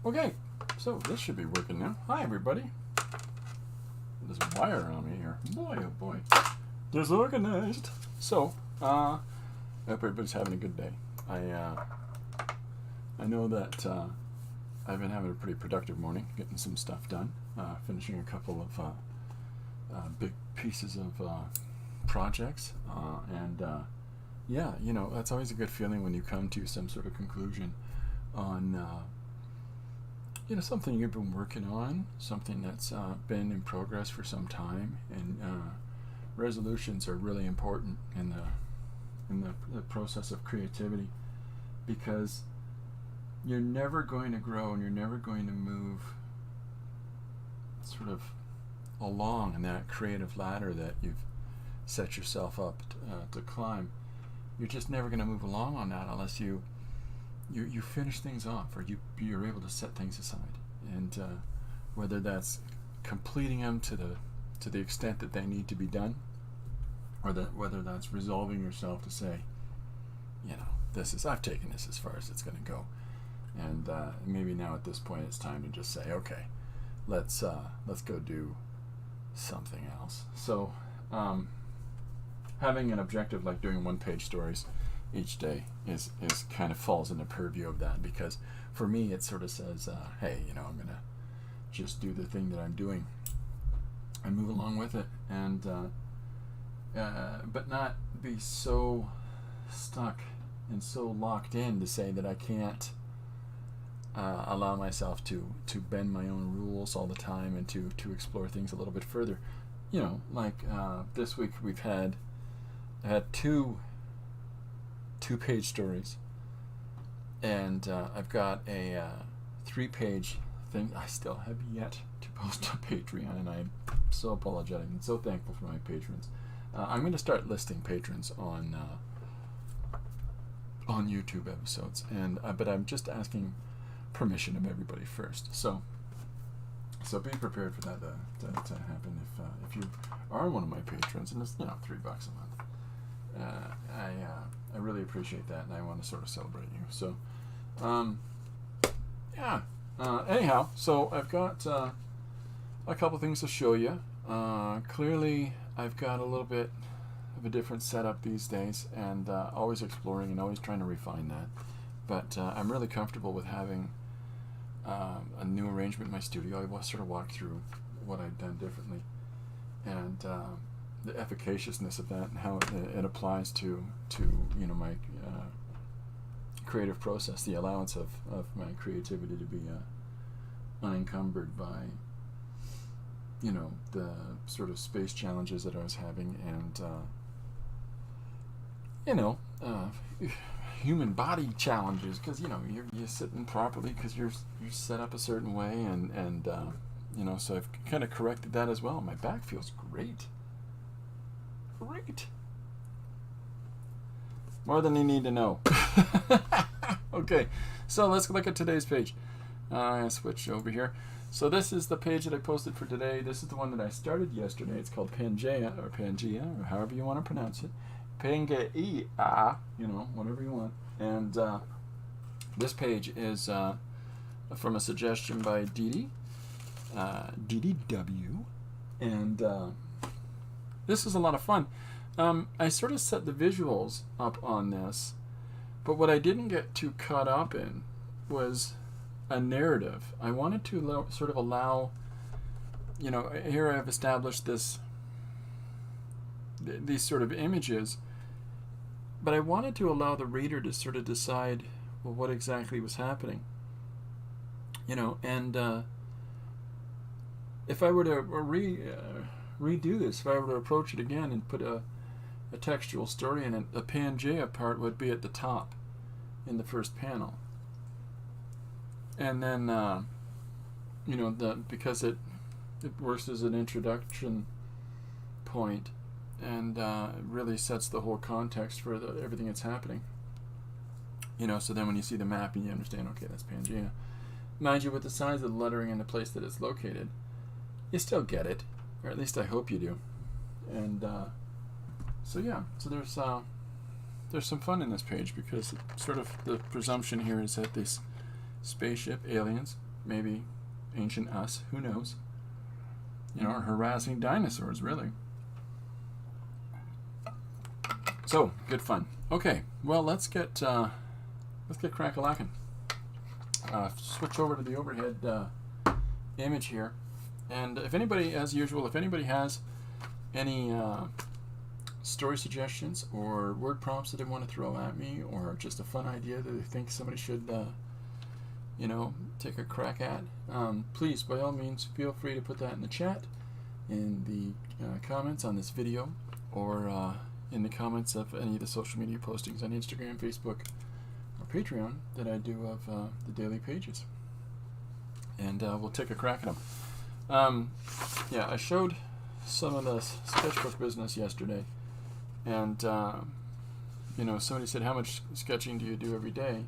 Okay, so this should be working now. Hi, everybody. There's a wire on me here. Boy, oh boy. Disorganized. So, hope everybody's having a good day. I know that I've been having a pretty productive morning, getting some stuff done, finishing a couple of big pieces of projects, and yeah, you know, that's always a good feeling when you come to some sort of conclusion on you know, something you've been working on, something that's been in progress for some time, and resolutions are really important in the process of creativity, because you're never going to grow and you're never going to move sort of along in that creative ladder that you've set yourself up to climb. You're just never going to move along on that unless you finish things off, or you're able to set things aside, and whether that's completing them to the extent that they need to be done, or whether that's resolving yourself to say, you know, I've taken this as far as it's going to go, and maybe now at this point it's time to just say, okay, let's go do something else. So having an objective like doing one-page stories each day is kind of falls in the purview of that, because for me it sort of says, hey, you know, I'm gonna just do the thing that I'm doing and move along with it, and but not be so stuck and so locked in to say that I can't allow myself to bend my own rules all the time and to explore things a little bit further. You know, like this week I had two 2-page stories, and I've got a 3-page thing I still have yet to post on Patreon, and I'm so apologetic and so thankful for my patrons. I'm going to start listing patrons on YouTube episodes, and but I'm just asking permission of everybody first. So be prepared for that to happen if you are one of my patrons, and it's, you know, $3 a month. I really appreciate that, and I want to sort of celebrate you. So, yeah. Anyhow, so I've got a couple things to show you. Clearly, I've got a little bit of a different setup these days, and always exploring and always trying to refine that. But I'm really comfortable with having a new arrangement in my studio. I sort of walked through what I've done differently, and the efficaciousness of that, and how it applies to you know, my creative process, the allowance of my creativity to be unencumbered by, you know, the sort of space challenges that I was having, and you know, human body challenges, because, you know, you're sitting properly because you're set up a certain way, and you know, so I've kind of corrected that as well. My back feels great. Great. More than you need to know. Okay, so let's look at today's page. I'll switch over here. So this is the page that I posted for today. This is the one that I started yesterday. It's called Pangea, or however you want to pronounce it. Pangea, you know, whatever you want. And this page is from a suggestion by Didi W. And this is a lot of fun. I sort of set the visuals up on this, but what I didn't get too caught up in was a narrative. I wanted to sort of allow, you know, here I've established these sort of images, but I wanted to allow the reader to sort of decide, well, what exactly was happening, you know, and if I were to redo this, if I were to approach it again and put a textual story in it, the Pangea part would be at the top in the first panel, and then you know, because it works as an introduction point, and it really sets the whole context for everything that's happening, you know. So then when you see the map and you understand, okay, that's Pangea, mind you, with the size of the lettering and the place that it's located, you still get it, or at least I hope you do. And so yeah, so there's some fun in this page, because sort of the presumption here is that this spaceship, aliens, maybe ancient us, who knows? You know, or harassing dinosaurs, really. So, good fun. Okay, well, let's get crack-a-lackin'. Switch over to the overhead image here. And if anybody, as usual, if anybody has any story suggestions or word prompts that they want to throw at me, or just a fun idea that they think somebody should, you know, take a crack at, please, by all means, feel free to put that in the chat, in the comments on this video, or in the comments of any of the social media postings on Instagram, Facebook, or Patreon that I do of the daily pages. And we'll take a crack at them. Yeah, I showed some of the sketchbook business yesterday, and you know, somebody said, how much sketching do you do every day?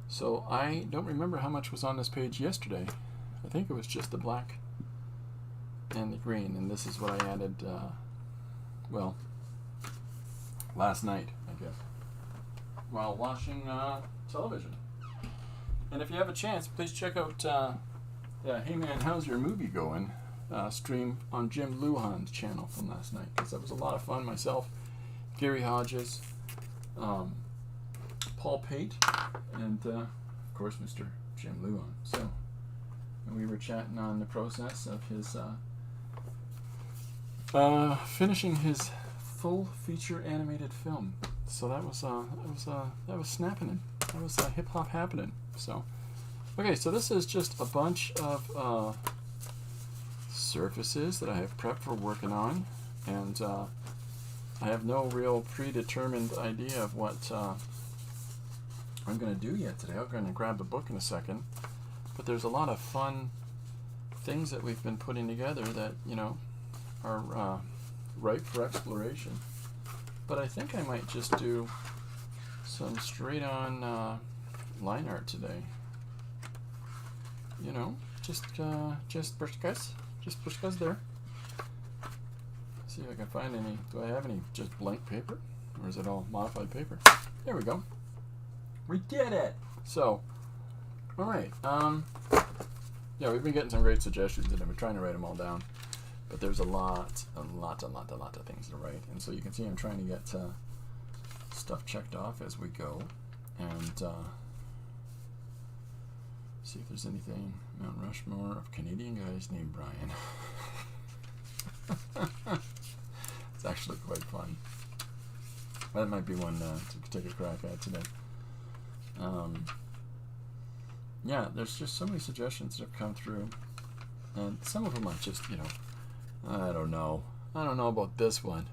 So I don't remember how much was on this page yesterday. I think it was just the black and the green, and this is what I added, well, last night, I guess, while watching television. And if you have a chance, please check out Hey Man, How's Your Movie Going? Stream on Jim Luhan's channel from last night, because that was a lot of fun. Myself, Gary Hodges, Paul Pate, and of course Mr. Jim Luhan. So, and we were chatting on the process of his finishing his full feature animated film. So that was snapping. That was hip hop happening. So, okay, so this is just a bunch of surfaces that I have prepped for working on, and I have no real predetermined idea of what I'm going to do yet today. I'm going to grab the book in a second, but there's a lot of fun things that we've been putting together that, you know, are ripe for exploration. But I think I might just do some straight-on line art today. You know, just pushkas there. See if I can find any. Do I have any just blank paper, or is it all modified paper? There we go. We did it. So, all right. Yeah, we've been getting some great suggestions, and I've been trying to write them all down. But there's a lot of things to write, and so you can see I'm trying to get stuff checked off as we go, and see if there's anything. Mount Rushmore of Canadian guys named Brian. It's actually quite fun. That might be one to take a crack at today. Yeah, there's just so many suggestions that have come through, and some of them are just, you know, I don't know about this one.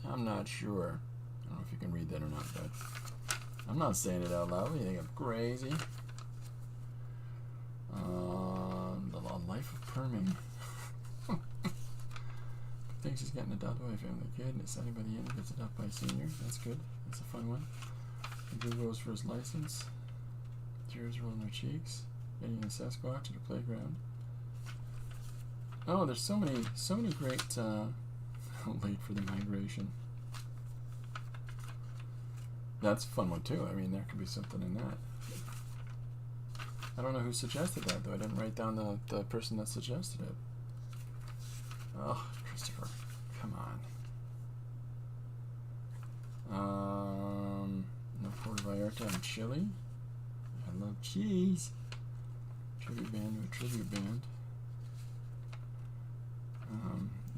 I'm not sure. I don't know if you can read that or not, but I'm not saying it out loud. You think I'm crazy? The life of Perming. Thinks he's getting adopted by a family kid, and it's anybody in gets adopted by a senior. That's good. That's a fun one. The blue goes for his license. Tears rolling their cheeks. Getting a Sasquatch at a playground. Oh, there's so many great late for the migration. That's a fun one too. I mean, there could be something in that. I don't know who suggested that, though. I didn't write down the person that suggested it. Oh, Christopher, come on. No Puerto Vallarta and chili. I love cheese. Tribute band to a tribute band.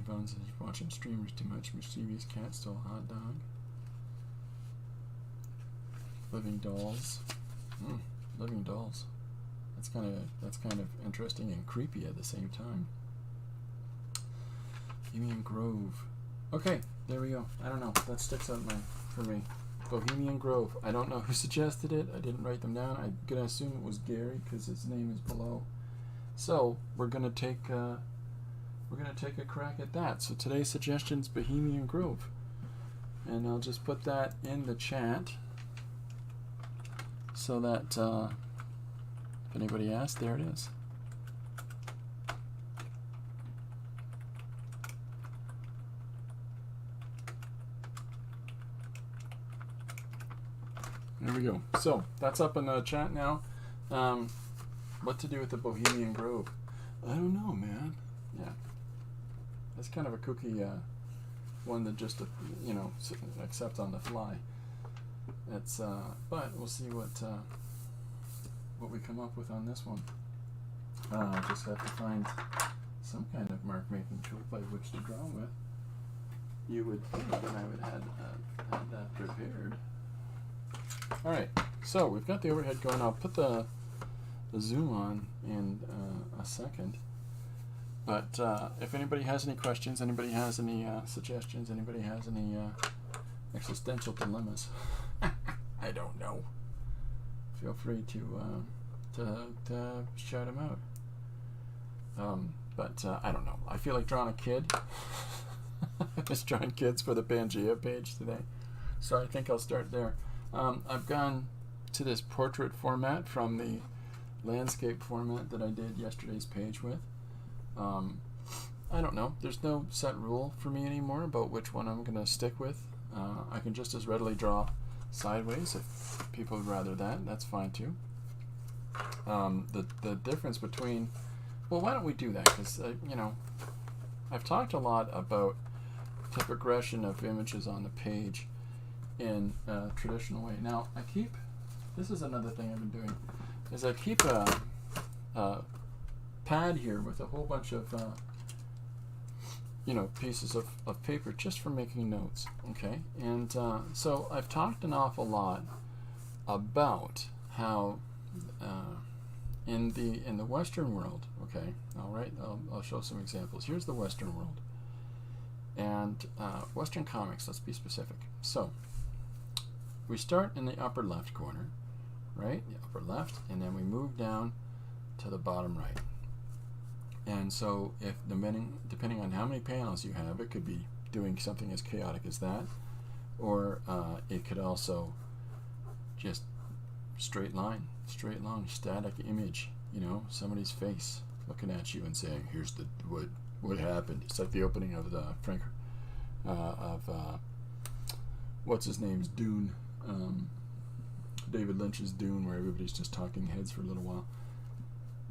Yvonne says you're watching streamers too much. Mischievous cat stole a hot dog. Living dolls. Living dolls. That's kind of interesting and creepy at the same time. Bohemian Grove. Okay, there we go. I don't know. That sticks out for me. Bohemian Grove. I don't know who suggested it. I didn't write them down. I'm gonna assume it was Gary because his name is below. So we're gonna take a crack at that. So today's suggestion's Bohemian Grove, and I'll just put that in the chat so that if anybody asks, there it is. There we go. So that's up in the chat now. What to do with the Bohemian Grove? I don't know, man. Yeah. It's kind of a kooky one that just, accept on the fly. It's, but we'll see what we come up with on this one. I'll just have to find some kind of mark making tool by which to draw with. You would think that I would have had that prepared. Alright, so we've got the overhead going. I'll put the zoom on in a second. But if anybody has any questions, anybody has any suggestions, anybody has any existential dilemmas, I don't know, feel free to shout them out. But I don't know. I feel like drawing a kid. I was drawing kids for the Pangea page today, so I think I'll start there. I've gone to this portrait format from the landscape format that I did yesterday's page with. I don't know. There's no set rule for me anymore about which one I'm going to stick with. I can just as readily draw sideways if people would rather that. That's fine too. The difference between... Well, why don't we do that? Because, I've talked a lot about the progression of images on the page in a traditional way. Now, this is another thing I've been doing, is I keep a pad here with a whole bunch of, pieces of paper just for making notes, okay? And so I've talked an awful lot about how in the Western world, okay, all right, I'll show some examples. Here's the Western world. And Western comics, let's be specific. So we start in the upper left corner, right? The upper left, and then we move down to the bottom right. And so if depending on how many panels you have, it could be doing something as chaotic as that, or it could also just straight line, static image, somebody's face looking at you and saying, here's what happened. It's like the opening of the what's his name's Dune, David Lynch's Dune, where everybody's just talking heads for a little while.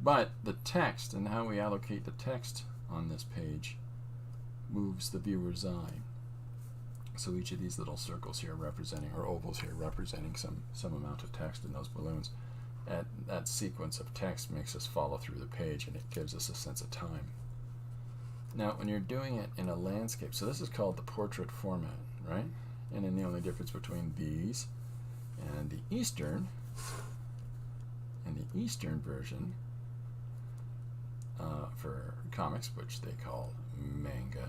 But the text and how we allocate the text on this page moves the viewer's eye. So each of these little circles here representing, or ovals here representing some amount of text in those balloons. That sequence of text makes us follow through the page, and it gives us a sense of time. Now, when you're doing it in a landscape, so this is called the portrait format, right? And then the only difference between these and the Eastern version for comics, which they call manga.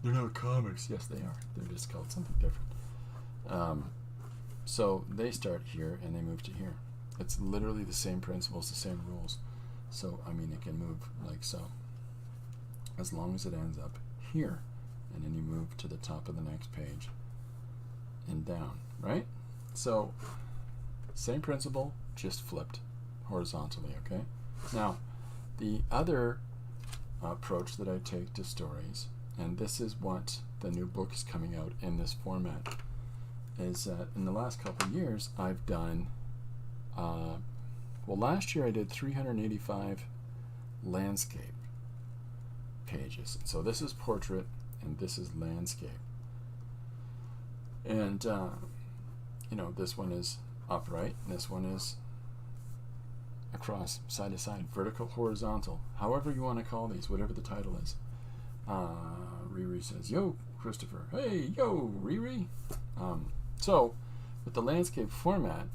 They're not comics. Yes, they are. They're just called something different. So they start here and they move to here. It's literally the same principles, the same rules. So, it can move like so, as long as it ends up here. And then you move to the top of the next page and down, right? So, same principle, just flipped horizontally, okay? Now, the other approach that I take to stories, and this is what the new book is coming out in this format, is that in the last couple of years I've done, last year I did 385 landscape pages. So this is portrait and this is landscape. And, this one is upright and this one is across, side to side, vertical, horizontal, however you want to call these, whatever the title is. Riri says, yo, Christopher. Hey, yo, Riri. So, with the landscape format,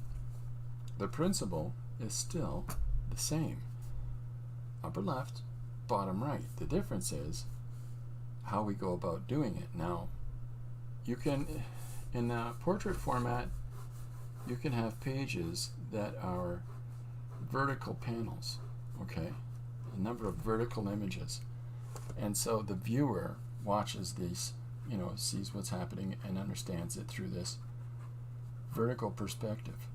the principle is still the same. Upper left, bottom right. The difference is how we go about doing it. Now, you can, in the portrait format, you can have pages that are vertical panels, okay? A number of vertical images. And so the viewer watches these, sees what's happening and understands it through this vertical perspective.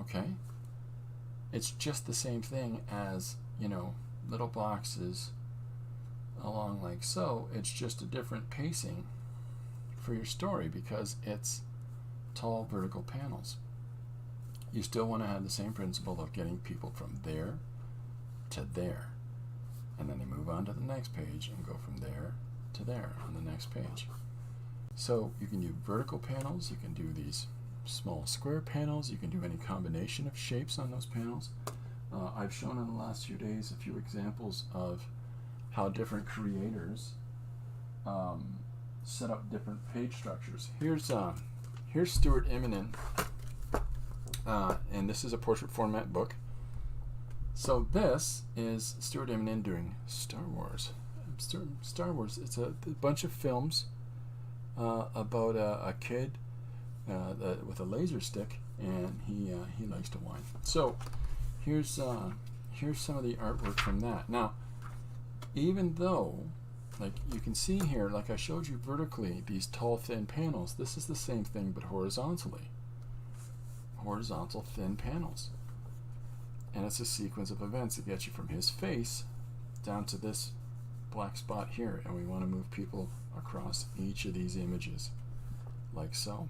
Okay? It's just the same thing as, little boxes along like so. It's just a different pacing for your story because it's tall vertical panels. you still want to have the same principle of getting people from there to there. And then they move on to the next page and go from there to there on the next page. So you can do vertical panels, you can do these small square panels, you can do any combination of shapes on those panels. I've shown in the last few days a few examples of how different creators set up different page structures. Here's Stuart Immonen, and this is a portrait format book. So this is Stuart Immonen doing Star Wars. Star Wars. It's a bunch of films about a kid with a laser stick, and he likes to whine. So here's some of the artwork from that. Now, even though, like you can see here, like I showed you vertically, these tall thin panels, this is the same thing but horizontally. Horizontal thin panels. And it's a sequence of events that gets you from his face down to this black spot here, and we want to move people across each of these images like so.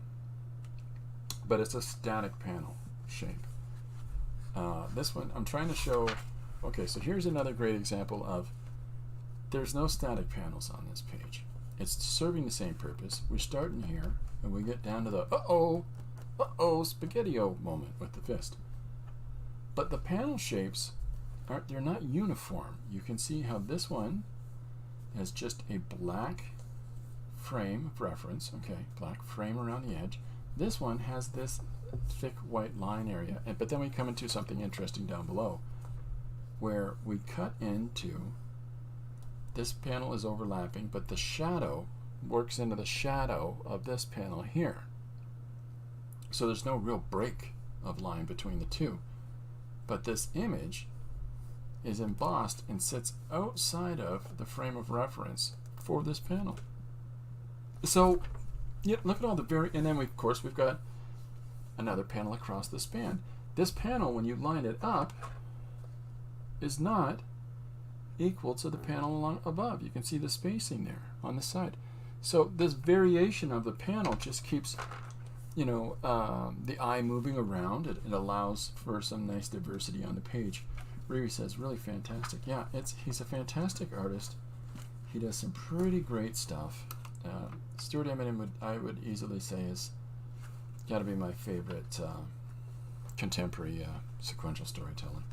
But it's a static panel shape. This one I'm trying to show. Okay, so here's another great example of there's no static panels on this page. It's serving the same purpose. We start in here and we get down to the spaghetti-o moment with the fist. But the panel shapes they're not uniform. You can see how this one has just a black frame of reference, okay, black frame around the edge. This one has this thick white line area, but then we come into something interesting down below where we cut into this panel is overlapping, but the shadow works into the shadow of this panel here. So there's no real break of line between the two. But this image is embossed and sits outside of the frame of reference for this panel. So, yeah, look at all the and then of course we've got another panel across the span. This panel, when you line it up, is not equal to the panel along above. You can see the spacing there on the side. So this variation of the panel just keeps, you know, the eye moving around. It allows for some nice diversity on the page. Riri says, really fantastic. Yeah, he's a fantastic artist. He does some pretty great stuff. Stuart Immonen I would easily say is got to be my favorite contemporary sequential storytelling.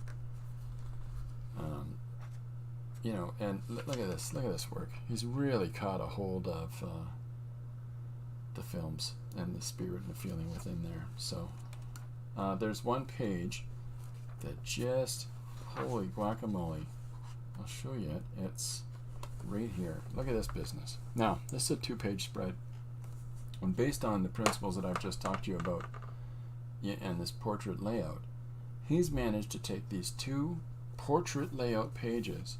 You know, and look at this work. He's really caught a hold of the films and the spirit and the feeling within there. So there's one page that just, holy guacamole, I'll show you it. It's right here. Look at this business. Now, this is a 2-page spread, and based on the principles that I've just talked to you about and this portrait layout, he's managed to take these 2 portrait layout pages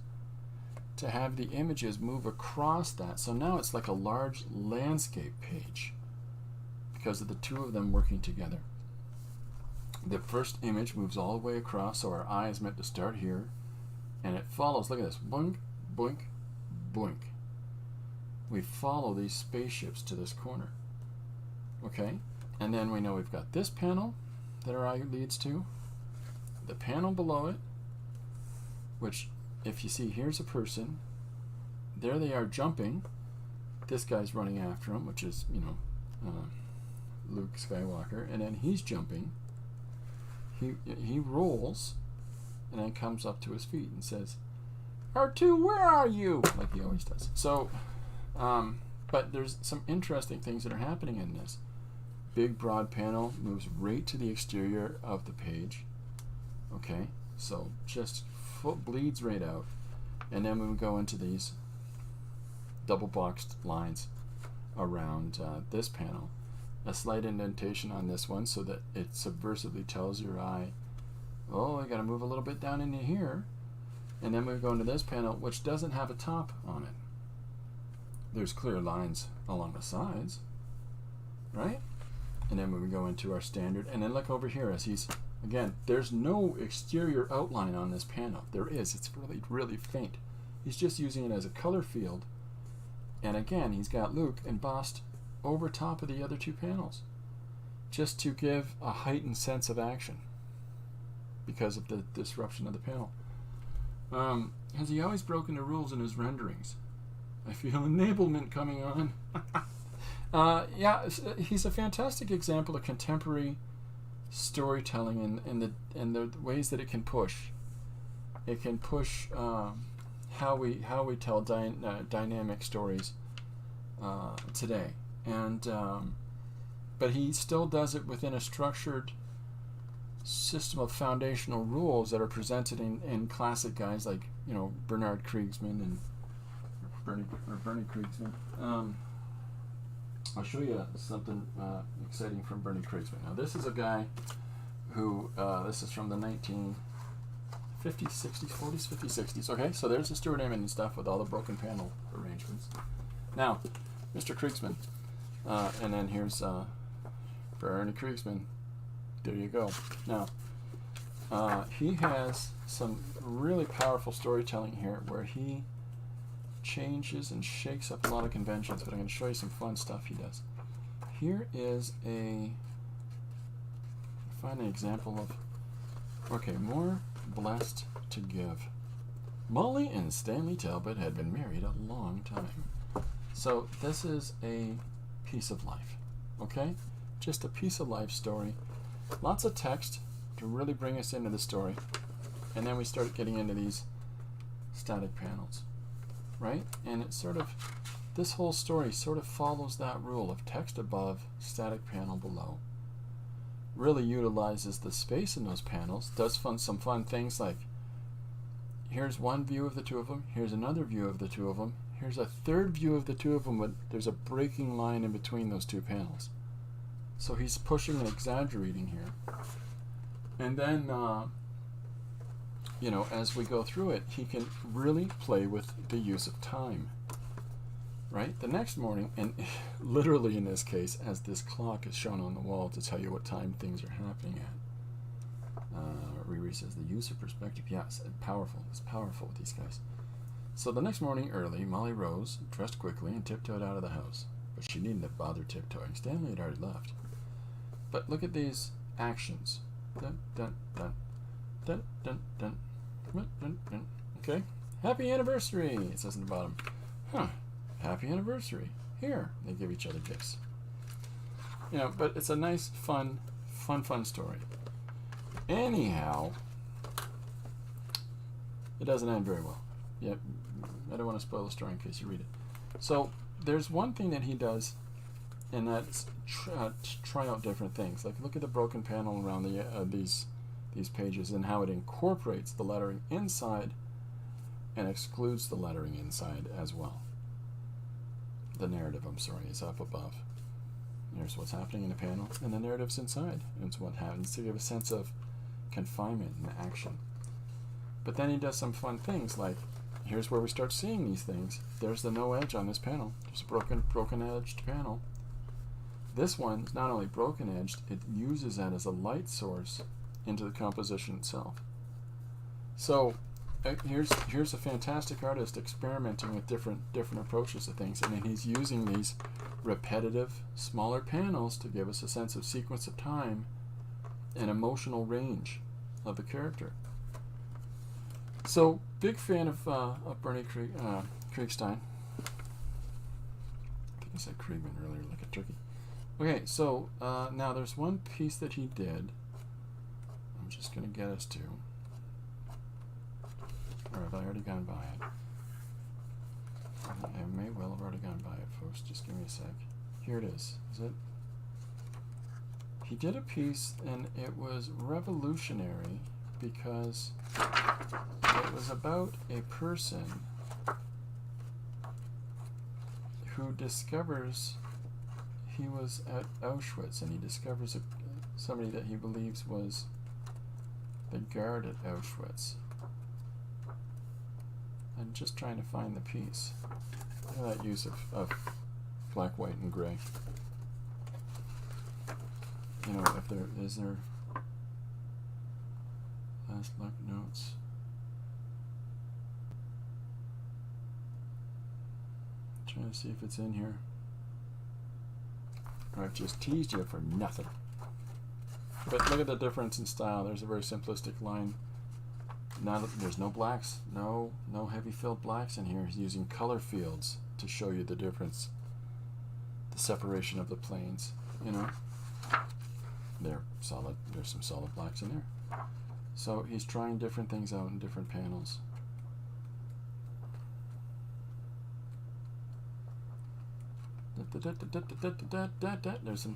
to have the images move across that. So now it's like a large landscape page because of the 2 of them working together. The first image moves all the way across, so our eye is meant to start here, and it follows. Look at this. Boink, boink, boink. We follow these spaceships to this corner. Okay? And then we know we've got this panel that our eye leads to, the panel below it, which, if you see, here's a person. There they are jumping. This guy's running after him, which is, you know, Luke Skywalker, and then he's jumping. He rolls and then comes up to his feet and says, R2, where are you? Like he always does. So, but there's some interesting things that are happening in this. Big broad panel moves right to the exterior of the page. Okay, so just bleeds right out. And then we go into these double boxed lines around this panel. A slight indentation on this one so that it subversively tells your eye, oh, I got to move a little bit down into here. And then we go into this panel, which doesn't have a top on it. There's clear lines along the sides, right? And then we go into our standard, and then look over here as he's, again, there's no exterior outline on this panel. There is, it's really, really faint. He's just using it as a color field. And again, he's got Luke embossed over top of the other 2 panels. just to give a heightened sense of action because of the disruption of the panel. Has he always broken the rules in his renderings? I feel enablement coming on. Yeah, he's a fantastic example of contemporary storytelling and the ways that it can push. It can push how we tell dynamic stories today, and but he still does it within a structured system of foundational rules that are presented in classic guys like Bernard Kriegsman and Bernie Kriegsman. I'll show you something exciting from Bernie Kriegsman. Now this is a guy who this is from the 1950s, 60s, 40s, 50s, 60s. Okay, so there's the Stuart Immonen and stuff with all the broken panel arrangements. Now, Mr. Kriegsman, and then here's Bernie Kriegsman. There you go. Now, he has some really powerful storytelling here where he changes and shakes up a lot of conventions, but I'm going to show you some fun stuff he does. Here is find an example of, okay, more blessed to give. Molly and Stanley Talbot had been married a long time. So this is a piece of life, okay? Just a piece of life story. Lots of text to really bring us into the story. And then we start getting into these static panels, right? And it sort of, this whole story sort of follows that rule of text above, static panel below. Really utilizes the space in those panels, does some fun things like, here's one view of the two of them, here's another view of the two of them, here's a third view of the two of them, but there's a breaking line in between those two panels. So he's pushing and exaggerating here. And then, as we go through it, he can really play with the use of time. Right? The next morning, and literally in this case, as this clock is shown on the wall to tell you what time things are happening at. Riri says the use of perspective. Yes, powerful. It's powerful with these guys. So the next morning early, Molly rose, dressed quickly, and tiptoed out of the house. But she needn't have bothered tiptoeing. Stanley had already left. But look at these actions. Dun, dun, dun. Dun, dun, dun. Dun, dun, dun. Okay. Happy anniversary, it says in the bottom. Huh. Happy anniversary. Here. They give each other gifts. But it's a nice, fun story. Anyhow, it doesn't end very well. Yet, I don't want to spoil the story in case you read it. So, there's one thing that he does, and that's try out different things. Like, look at the broken panel around these pages and how it incorporates the lettering inside and excludes the lettering inside as well. The narrative, is up above. Here's what's happening in the panel, and the narrative's inside. And it's what happens to give a sense of confinement and action. But then he does some fun things, like, here's where we start seeing these things. There's the no edge on this panel. There's a broken-edged panel. This one's not only broken-edged, it uses that as a light source into the composition itself. So, here's a fantastic artist experimenting with different approaches to things, and then he's using these repetitive, smaller panels to give us a sense of sequence of time and emotional range of the character. So, big fan of Bernie Kriegstein. I think I said Kriegman earlier, like a turkey. Okay, so now there's one piece that he did. I'm just going to get us to. Or have I already gone by it? I may well have already gone by it, folks. Just give me a sec. Here it is. Is it? He did a piece, and it was revolutionary because it was about a person who discovers he was at Auschwitz, and he discovers somebody that he believes was the guard at Auschwitz. I'm just trying to find the piece. Look at that use of black, white, and gray. If there is there last luck notes. Trying to see if it's in here. Or I've just teased you for nothing. But look at the difference in style. There's a very simplistic line. There's no blacks, no heavy filled blacks in here. He's using color fields to show you the difference, the separation of the planes. You know, they're solid. There's some solid blacks in there. So he's trying different things out in different panels. There's some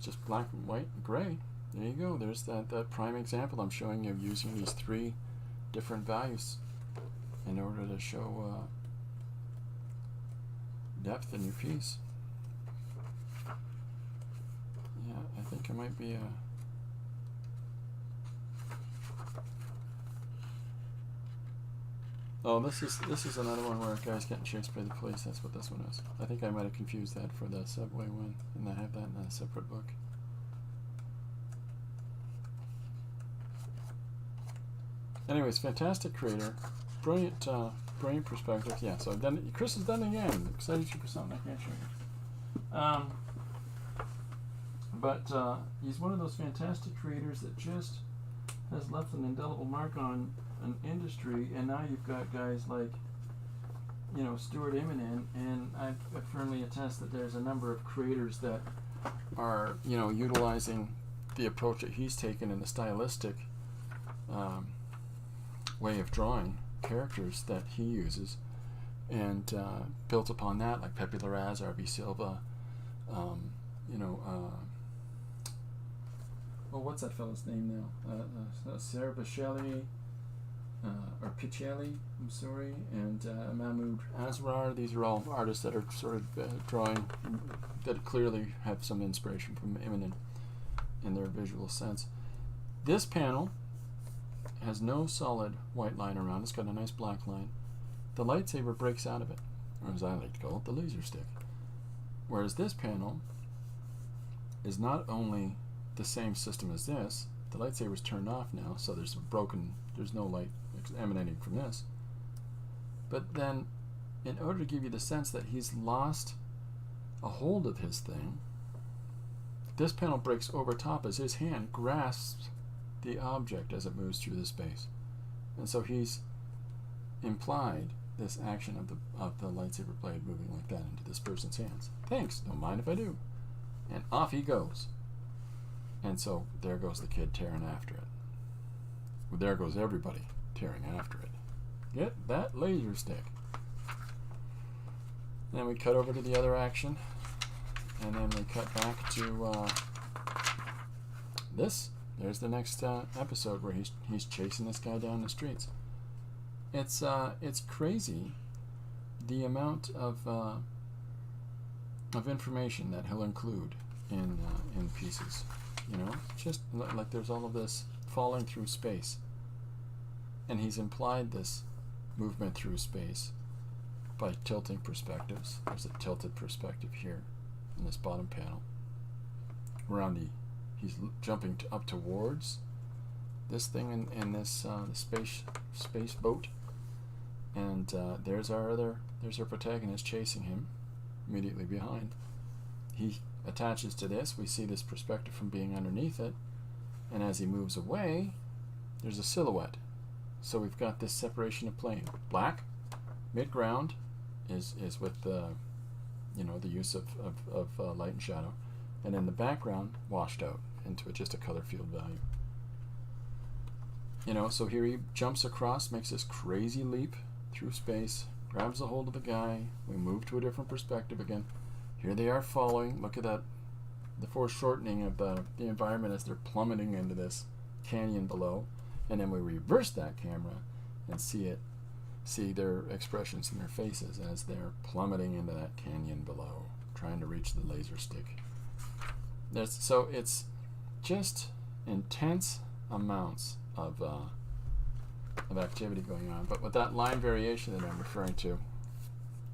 just black and white and gray. There you go. There's that prime example I'm showing you, using these three different values in order to show depth in your piece. Yeah, I think it might be a... Oh, this is another one where a guy's getting chased by the police. That's what this one is. I think I might have confused that for the subway one, and I have that in a separate book. Anyways, fantastic creator, brilliant, brilliant perspective. Yeah, so I've done it. Chris has done it again. I'm excited for something I can't show you. But he's one of those fantastic creators that just has left an indelible mark on an industry, and now you've got guys like, you know, Stuart Immonen, and I firmly attest that there's a number of creators that are, you know, utilizing the approach that he's taken in the stylistic way of drawing characters that he uses, and built upon that, like Pepe Larraz, R.B. Silva, you know, well, what's that fellow's name now? Sarah Bichelli, or Pichelli, I'm sorry, and Mahmoud Asrar. These are all artists that are sort of drawing, that clearly have some inspiration from Immonen in their visual sense. This panel has no solid white line around. It's got a nice black line. The lightsaber breaks out of it, or as I like to call it, the laser stick. Whereas this panel is not only the same system as this, the lightsaber's turned off now, so there's no light emanating from this. But then, in order to give you the sense that he's lost a hold of his thing, this panel breaks over top as his hand grasps the object as it moves through the space. And so he's implied this action of the lightsaber blade moving like that into this person's hands. Thanks, don't mind if I do. And off he goes. And so there goes the kid tearing after it. Well, there goes everybody tearing after it. Get that laser stick. Then we cut over to the other action, and then we cut back to this. There's the next episode where he's chasing this guy down the streets. It's crazy the amount of information that he'll include in pieces. You know, just like there's all of this falling through space, and he's implied this movement through space by tilting perspectives. There's a tilted perspective here in this bottom panel. He's jumping up towards this thing in this space boat, and there's our protagonist chasing him immediately behind. He attaches to this. We see this perspective from being underneath it, and as he moves away, there's a silhouette. So we've got this separation of plane. Black, mid-ground, is with the use of light and shadow, and in the background, washed out into just a color field value. You know, so here he jumps across, makes this crazy leap through space, grabs a hold of the guy. We move to a different perspective again. Here they are following. Look at that, the foreshortening of the environment as they're plummeting into this canyon below. And then we reverse that camera and see their expressions in their faces as they're plummeting into that canyon below, trying to reach the laser stick. So it's just intense amounts of activity going on. But with that line variation that I'm referring to,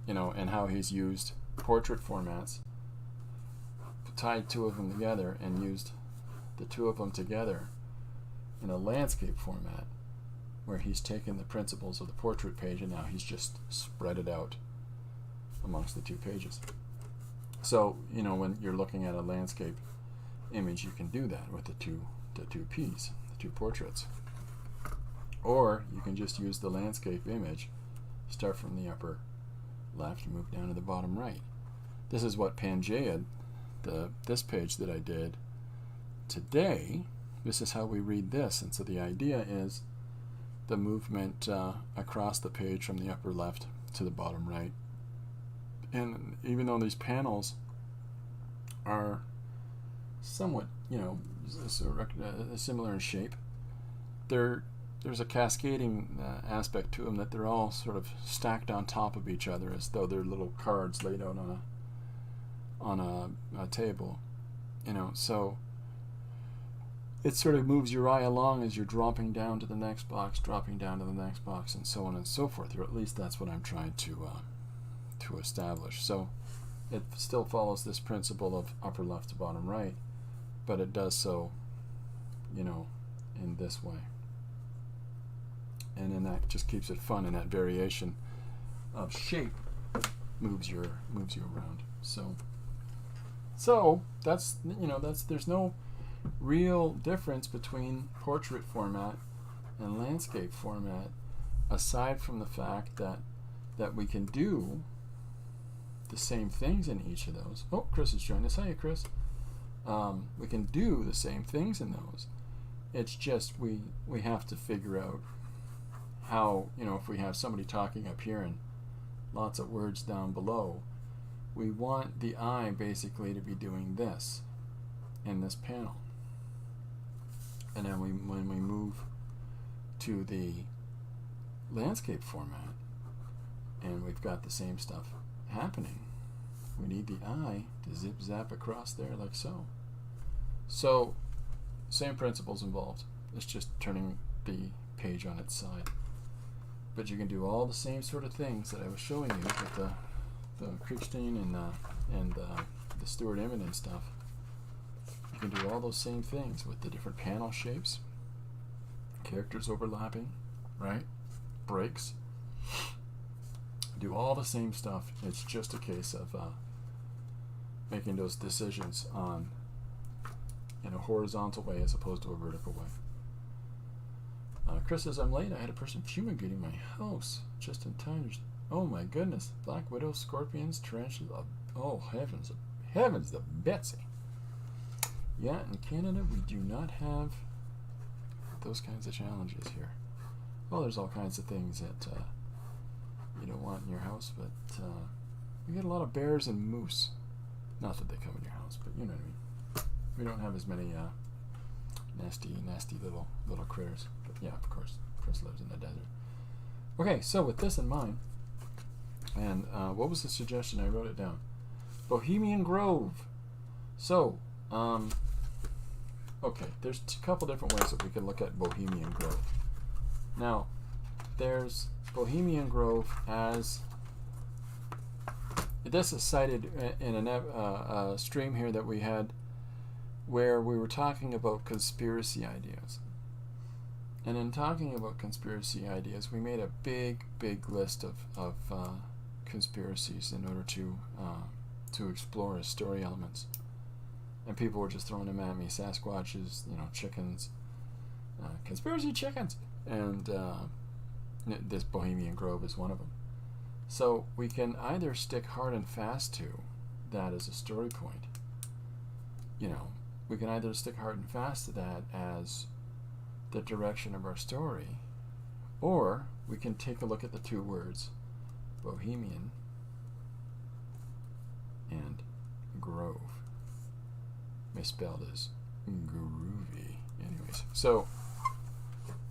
you know, and how he's used portrait formats, tied two of them together and used the two of them together in a landscape format, where he's taken the principles of the portrait page and now he's just spread it out amongst the two pages. So, you know, when you're looking at a landscape image, you can do that with the two P's, the two portraits. Or you can just use the landscape image, start from the upper left and move down to the bottom right. This is what Pangea, this page that I did today, this is how we read this. And so the idea is the movement across the page from the upper left to the bottom right. And even though these panels are somewhat, similar in shape, there's a cascading aspect to them, that they're all sort of stacked on top of each other as though they're little cards laid out on a table, so it sort of moves your eye along as you're dropping down to the next box, and so on and so forth, or at least that's what I'm trying to establish. So it still follows this principle of upper left to bottom right, but it does so, in this way. And then that just keeps it fun, and that variation of shape moves you around. So that's there's no real difference between portrait format and landscape format, aside from the fact that we can do the same things in each of those. Oh, Chris has joined us. Hiya, Chris. We can do the same things in those. It's just we have to figure out how, if we have somebody talking up here and lots of words down below, we want the eye basically to be doing this in this panel. And then when we move to the landscape format and we've got the same stuff happening, we need the eye to zip zap across there like so. So same principles involved. It's just turning the page on its side. But you can do all the same sort of things that I was showing you with the Kriegstein and the Stuart Immonen stuff. You can do all those same things with the different panel shapes, characters overlapping, right? Breaks. Do all the same stuff. It's just a case of making those decisions on in a horizontal way as opposed to a vertical way. Chris says, I'm late. I had a person fumigating my house just in time. Oh my goodness. Black widows, scorpions, tarantulas. Oh, heavens the Betsy. Yeah, in Canada we do not have those kinds of challenges here. Well, there's all kinds of things that you don't want in your house, but we get a lot of bears and moose. Not that they come in your house, but you know what I mean. We don't have as many nasty little critters. But yeah, of course, Chris lives in the desert. Okay, so with this in mind, and what was the suggestion? I wrote it down. Bohemian Grove. So, okay, there's a couple different ways that we can look at Bohemian Grove. Now, there's Bohemian Grove as, this is cited in a stream here that we had where we were talking about conspiracy ideas. And in talking about conspiracy ideas, we made a big list of conspiracies in order to explore as story elements. And people were just throwing them at me: Sasquatches, chickens, conspiracy chickens, and this Bohemian Grove is one of them. So we can either stick hard and fast to that as a story point. We can either stick hard and fast to that as the direction of our story, or we can take a look at the two words, Bohemian and Grove, misspelled as groovy. Anyways, so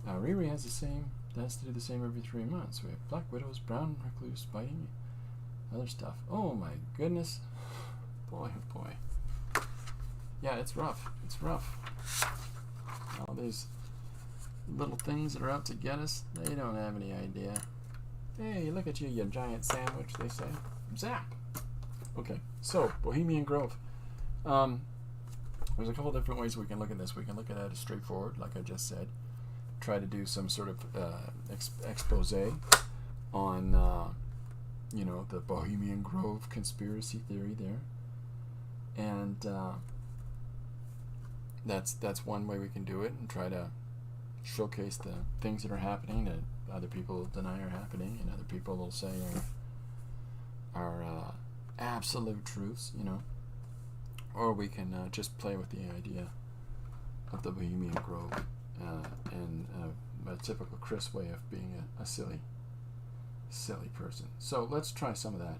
Riri has to do the same every 3 months. We have black widows, brown recluse, biting, other stuff. Oh my goodness, boy, oh boy. Yeah, it's rough. All these little things that are out to get us, they don't have any idea. Hey, look at you, you giant sandwich, they say. Zap! Okay, so, Bohemian Grove. There's a couple different ways we can look at this. We can look at it as straightforward, like I just said. Try to do some sort of expose on, the Bohemian Grove conspiracy theory there. And that's one way we can do it, and try to showcase the things that are happening that other people deny are happening, and other people will say are absolute truths, you know. Or we can just play with the idea of the Bohemian Grove in a typical Chris way of being a silly person. So let's try some of that.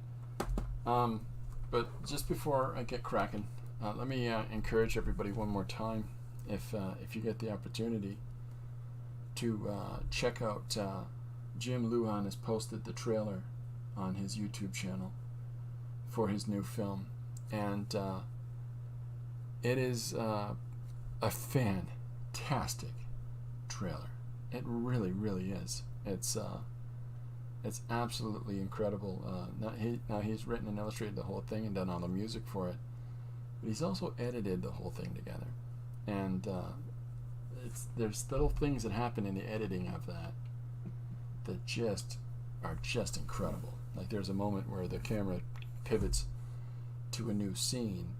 But just before I get cracking, let me encourage everybody one more time, if you get the opportunity, to check out Jim Lujan has posted the trailer on his YouTube channel for his new film, and it is a fantastic trailer. It really, really is. It's absolutely incredible. Now he's written and illustrated the whole thing and done all the music for it, but he's also edited the whole thing together. And there's little things that happen in the editing of that are just incredible. Like there's a moment where the camera pivots to a new scene,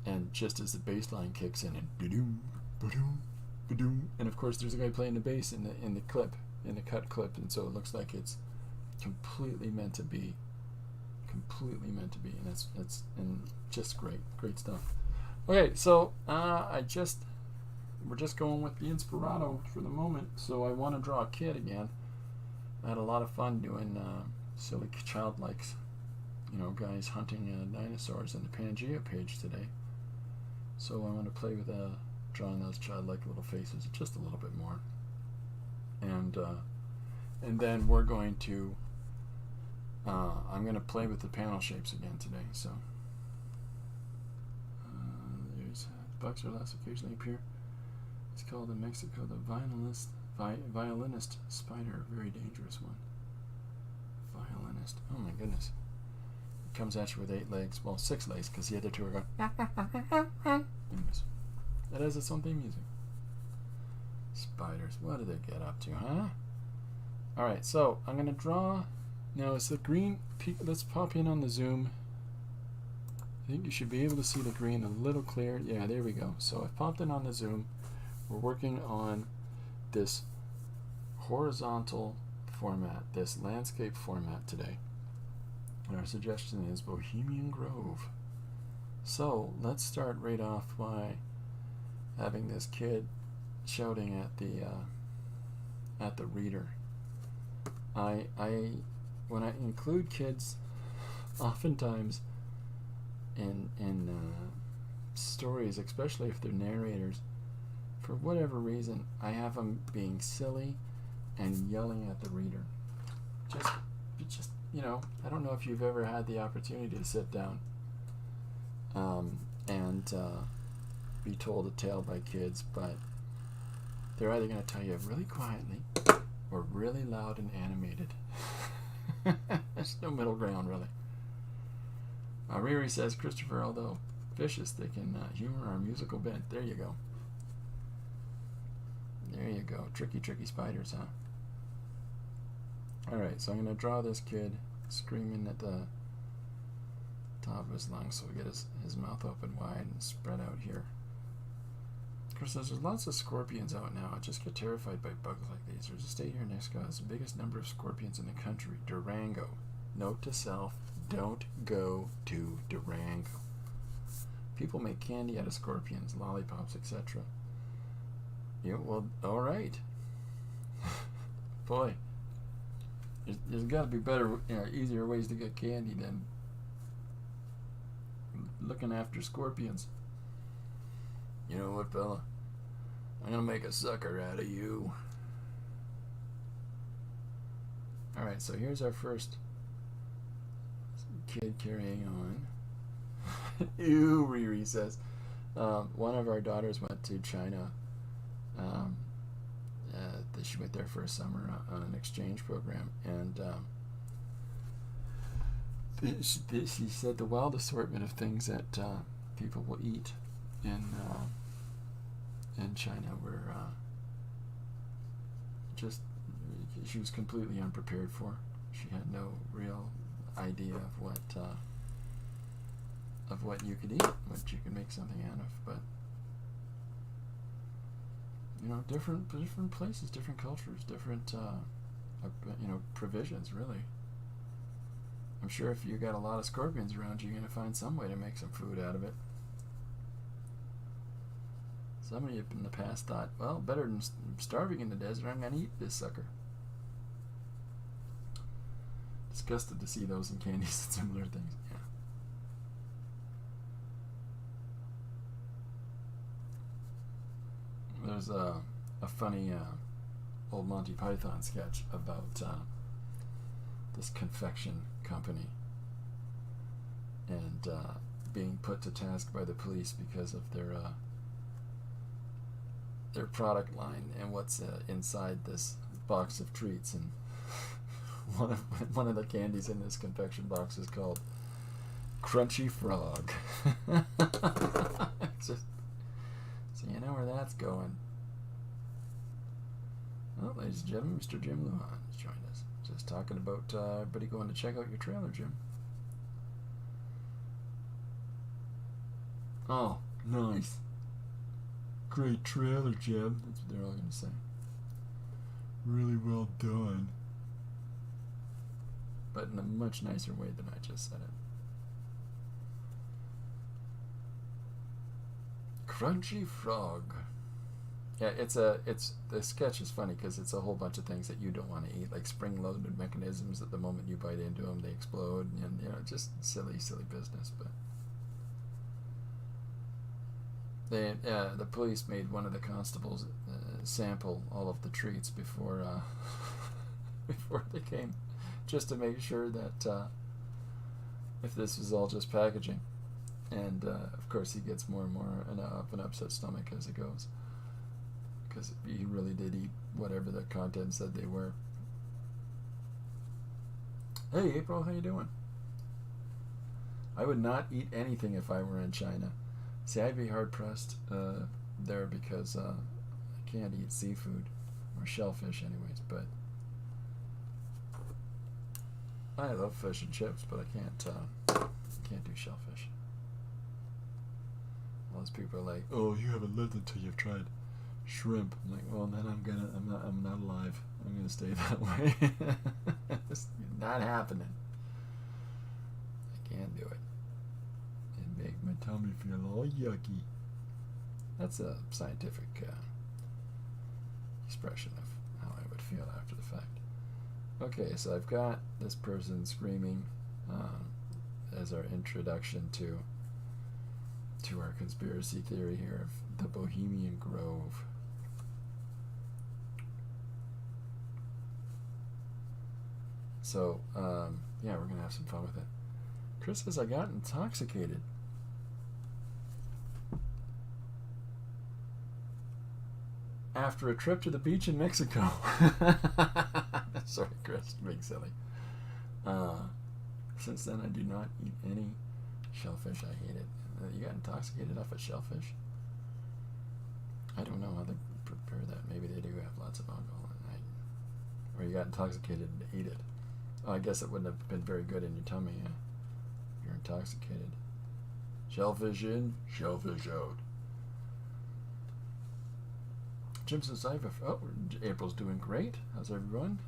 and just as the bass line kicks in, and ba-doom, ba-doom, ba-doom, and of course there's a guy playing the bass in the cut clip, and so it looks like it's completely meant to be, and it's just great stuff. Okay, so we're just going with the Inspirato for the moment. So I want to draw a kid again. I had a lot of fun doing silly childlikes, you know, guys hunting dinosaurs in the Pangea page today. So I want to play with drawing those childlike little faces just a little bit more, and then we're going to I'm going to play with the panel shapes again today. So there's bugs or less occasionally appear. It's called in Mexico the violinist spider, a very dangerous one. Violinist. Oh my goodness. It comes at you with 8 legs. Well, 6 legs, because the other 2 are going. Anyways, it has its own theme music. Spiders. What do they get up to, huh? Alright, so I'm going to draw. Now, is the green. Let's pop in on the zoom. I think you should be able to see the green a little clearer. Yeah, there we go. So I've popped in on the zoom. We're working on this horizontal format, this landscape format today. And our suggestion is Bohemian Grove. So let's start right off by having this kid shouting at the reader. When I include kids, oftentimes in stories, especially if they're narrators, for whatever reason, I have them being silly and yelling at the reader. Just you know, I don't know if you've ever had the opportunity to sit down and be told a tale by kids, but they're either going to tell you really quietly or really loud and animated. There's no middle ground, really. Riri says, Christopher, although vicious, they can humor our musical bent. There you go. There you go. Tricky spiders, huh? Alright, so I'm going to draw this kid screaming at the top of his lungs, so we get his mouth open wide and spread out here. Of course, there's lots of scorpions out now. I just get terrified by bugs like these. There's a state here in Mexico that has the biggest number of scorpions in the country, Durango. Note to self, don't go to Durango. People make candy out of scorpions, lollipops, etc. Yeah, well, alright. Boy, there's got to be better, easier ways to get candy than looking after scorpions. You know what, fella? I'm gonna make a sucker out of you. Alright, so here's our first kid carrying on. Ew, Riri says. One of our daughters went to China. She went there for a summer on an exchange program, and she said the wild assortment of things that people will eat in China were just she was completely unprepared for. She had no real idea of what you could eat, what you could make something out of. But different places, different cultures, different provisions. Really, I'm sure if you got a lot of scorpions around you, you're gonna find some way to make some food out of it. Somebody in the past thought, well, better than starving in the desert, I'm gonna eat this sucker. Disgusted to see those in candies and similar things. Yeah. There's a funny old Monty Python sketch about this confection company and being put to task by the police because of their product line and what's inside this box of treats. And one of the candies in this confection box is called Crunchy Frog. Just, so you know where that's going. Well, ladies and gentlemen, Mr. Jim Lujan has joined us. Just talking about everybody going to check out your trailer, Jim. Oh, nice. Great trailer, Jim. That's what they're all going to say. Really well done. But in a much nicer way than I just said it. Crunchy Frog. Yeah, the sketch is funny because it's a whole bunch of things that you don't want to eat, like spring-loaded mechanisms that the moment you bite into them, they explode, and just silly business. But the police made one of the constables sample all of the treats before before they came, just to make sure that if this was all just packaging. And of course he gets more and more of an upset stomach as it goes, because he really did eat whatever the content said they were. Hey April, how you doing? I would not eat anything if I were in China. See, I'd be hard pressed there because I can't eat seafood or shellfish anyways, but I love fish and chips, but I can't do shellfish. Most people are like, "Oh, you haven't lived until you've tried shrimp." I'm like, well, then I'm not alive. I'm gonna stay that way. It's not happening. I can't do it. It makes my tummy feel all yucky. That's a scientific expression of how I would feel after the fact. Okay, so I've got this person screaming as our introduction to our conspiracy theory here of the Bohemian Grove. So, yeah, we're going to have some fun with it. Chris says, I got intoxicated. After a trip to the beach in Mexico. Sorry, Chris, being silly. Since then, I do not eat any shellfish. I hate it. You got intoxicated off of shellfish? I don't know how they prepare that. Maybe they do have lots of alcohol in it. Or you got intoxicated to eat it. Oh, I guess it wouldn't have been very good in your tummy, yeah? If you're intoxicated. Shellfish in, shellfish out. Jim says, April's doing great. How's everyone?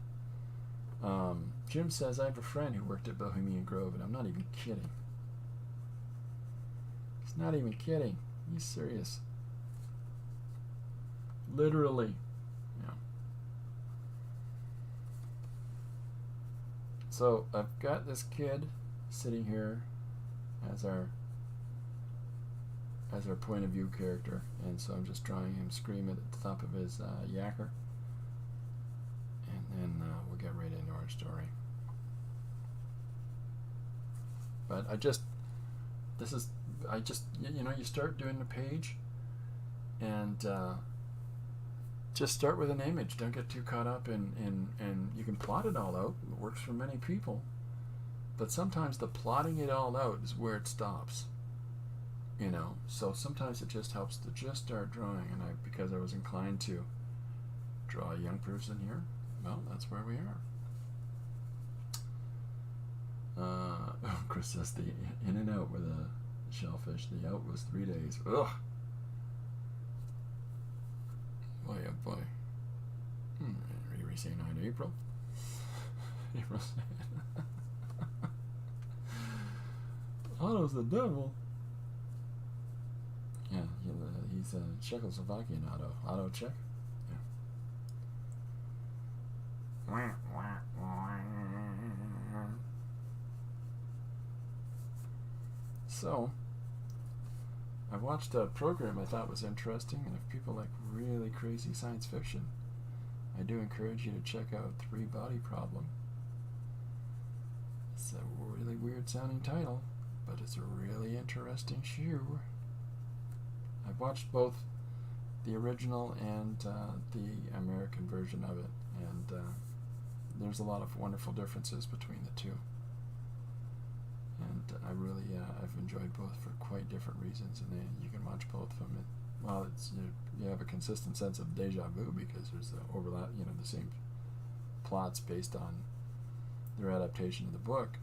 Jim says, I have a friend who worked at Bohemian Grove, and I'm not even kidding. He's not even kidding. He's serious. Literally. Yeah. So I've got this kid sitting here as our point of view character, and so I'm just drawing him scream at the top of his yacker, and then we'll get right into our story. But you start doing the page, and just start with an image. Don't get too caught up in you can plot it all out. It works for many people, but sometimes the plotting it all out is where it stops. So sometimes it just helps to just start drawing, and because I was inclined to draw a young person here, well, that's where we are. Chris says the in and out with a shellfish. The out was 3 days. Ugh. Boy, oh boy. Riri saying hi to April. April saying, Otto's the devil. Yeah, he's a Czechoslovakian Otto. Otto Czech? Yeah. So, I watched a program I thought was interesting, and if people like really crazy science fiction, I do encourage you to check out Three Body Problem. It's a really weird sounding title, but it's a really interesting shoe. I've watched both the original and the American version of it, and there's a lot of wonderful differences between the two. And I really, I've enjoyed both for quite different reasons, and you can watch both of them. Well, it's you have a consistent sense of deja vu because there's the overlap, the same plots based on their adaptation of the book,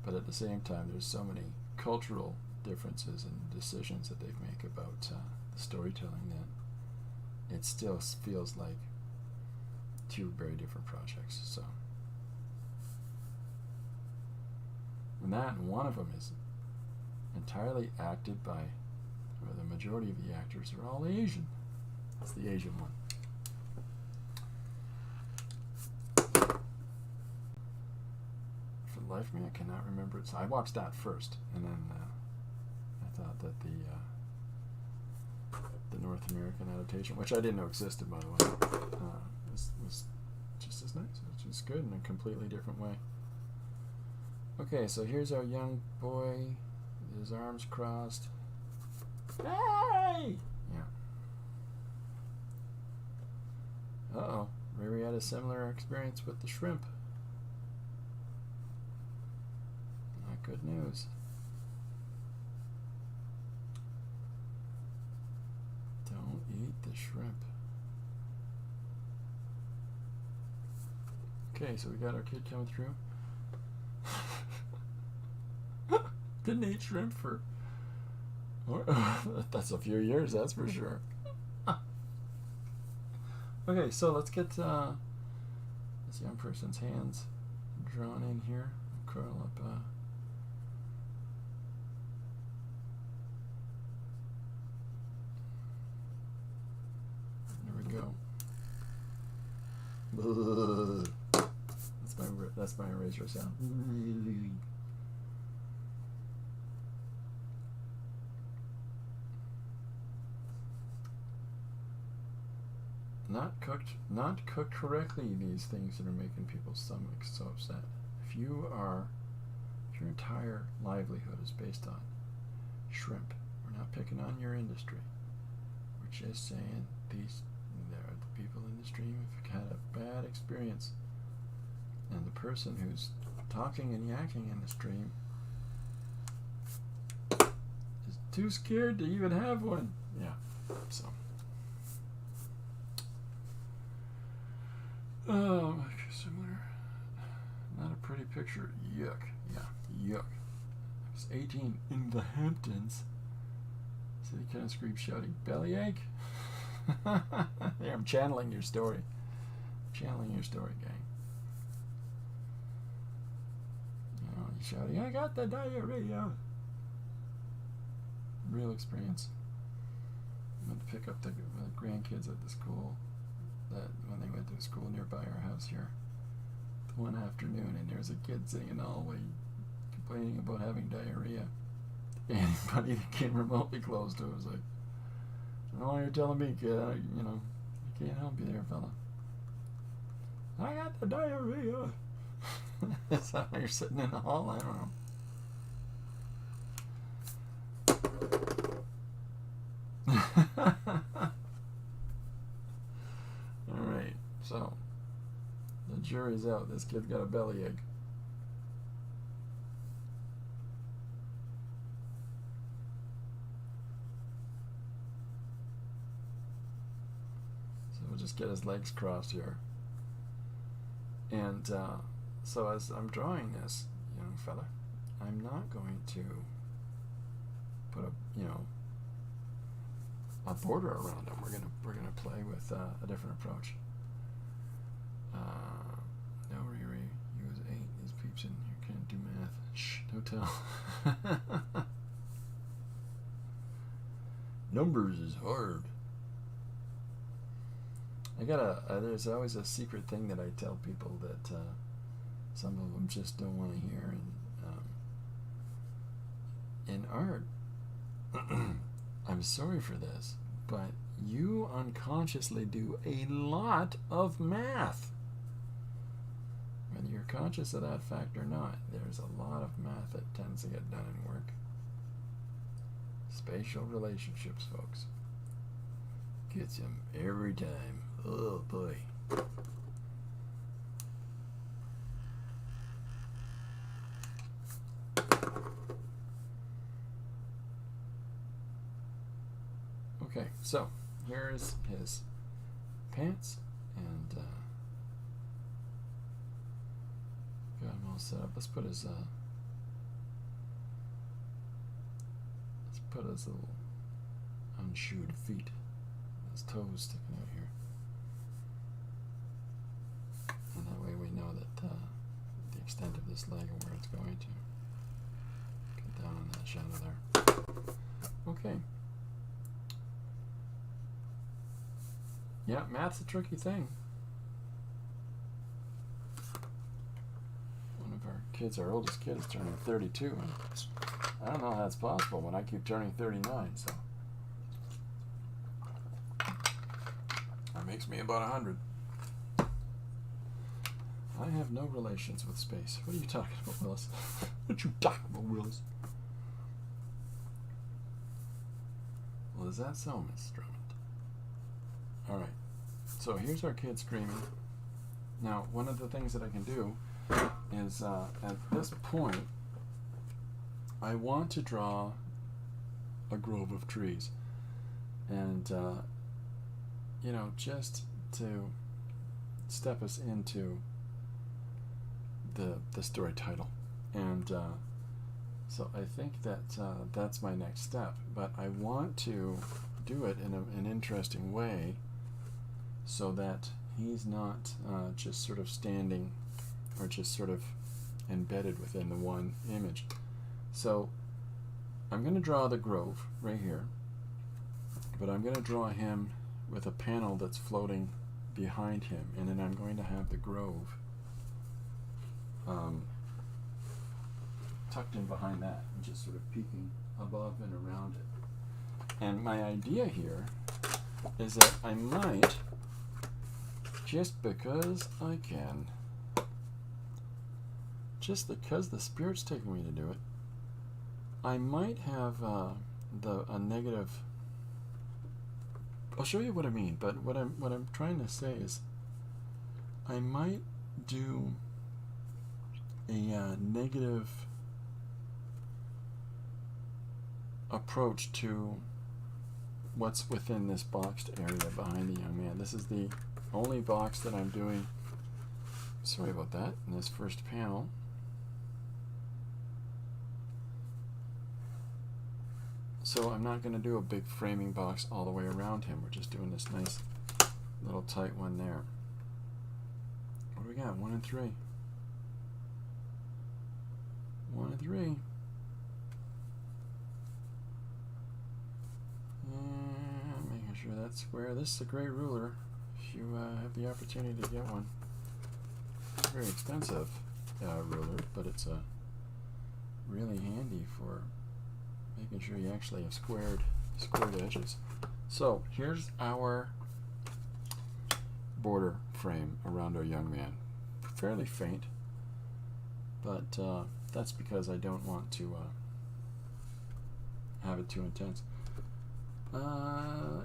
but at the same time, there's so many cultural differences and decisions that they make about the storytelling that it still feels like two very different projects. So, and one of them is entirely acted by, or the majority of the actors are all Asian. That's the Asian one. For the life of me, I cannot remember it. So I watched that first, and then I thought that the North American adaptation, which I didn't know existed, by the way, was just as nice, which is good in a completely different way. Okay, so here's our young boy, his arms crossed. Hey! Yeah. Uh-oh. Riri had a similar experience with the shrimp. Not good news. Don't eat the shrimp. Okay, so we got our kid coming through. Didn't eat shrimp for that's a few years, that's for sure. Okay, so let's get this young person's hands drawn in here. Curl up. There we go. That's my eraser sound. Not cooked correctly, these things that are making people's stomachs so upset. If your entire livelihood is based on shrimp, we're not picking on your industry. We're just saying the people in the stream have had a bad experience, and the person who's talking and yakking in the stream is too scared to even have one. Yeah, so. Oh, similar. Not a pretty picture. Yuck. Yeah, yuck. I was 18 in the Hamptons. City kind of scream shouting, bellyache? Yeah, I'm channeling your story. Channeling your story, gang. He's shouting, I got the diarrhea. Real experience. I went to pick up the grandkids at the school. That when they went to a school nearby our house here one afternoon, and there was a kid sitting in the hallway complaining about having diarrhea. Anybody that came remotely close to it was like, I don't know why you're telling me, kid. I can't help you there, fella. I got the diarrhea. That's how you're sitting in the hall. I don't know. Alright, so the jury's out. This kid's got a bellyache. So we'll just get his legs crossed here. And so as I'm drawing this young fella, I'm not going to put a border around them. We're gonna play with a different approach. No, Riri, you was 8. These peeps in here can't do math. Shh, don't tell. Numbers is hard. There's always a secret thing that I tell people that some of them just don't want to hear. And in art, I'm sorry for this, but you unconsciously do a lot of math. Whether you're conscious of that fact or not, there's a lot of math that tends to get done in work. Spatial relationships, folks. Gets them every time. Oh boy. Okay, so here's his pants, and got him all set up. Let's put his little unshoed feet, his toes sticking out here, and that way we know that the extent of this leg and where it's going to. Get down on that shadow there. Okay. Yeah, math's a tricky thing. One of our kids, our oldest kid, is turning 32, and I don't know how that's possible when I keep turning 39, so that makes me about 100. I have no relations with space. What are you talking about, Willis? What you talking about, Willis? Well, is that so, Miss Drummond? Alright, so here's our kid screaming. Now, one of the things that I can do is, at this point, I want to draw a grove of trees. And, you know, just to step us into the story title. And so I think that that's my next step. But I want to do it in an interesting way, so that he's not just sort of standing or just sort of embedded within the one image. So I'm going to draw the grove right here, but I'm going to draw him with a panel that's floating behind him, and then I'm going to have the grove tucked in behind that and just sort of peeking above and around it. And my idea here is that I might, just because I can, just because the Spirit's taking me to do it, I might have a negative. I'll show you what I mean, but what I'm trying to say is I might do a negative approach to what's within this boxed area behind the young man. This is the only box that I'm doing, sorry about that, in this first panel. So I'm not going to do a big framing box all the way around him. We're just doing this nice little tight one there. What do we got? 1 and 3. 1 and 3. And making sure that's square. This is a great ruler if you have the opportunity to get one. It's a very expensive ruler, but it's really handy for making sure you actually have squared edges. So here's our border frame around our young man. Fairly faint, but that's because I don't want to have it too intense.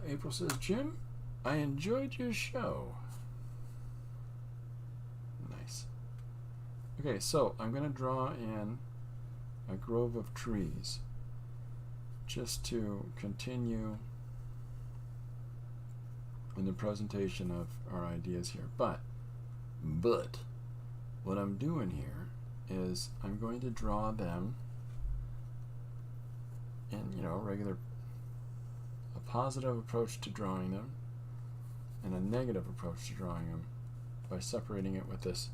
April says, Jim, I enjoyed your show. Nice. Okay, so I'm going to draw in a grove of trees just to continue in the presentation of our ideas here. But what I'm doing here is I'm going to draw them in, you know, regular positive approach to drawing them and a negative approach to drawing them by separating it with this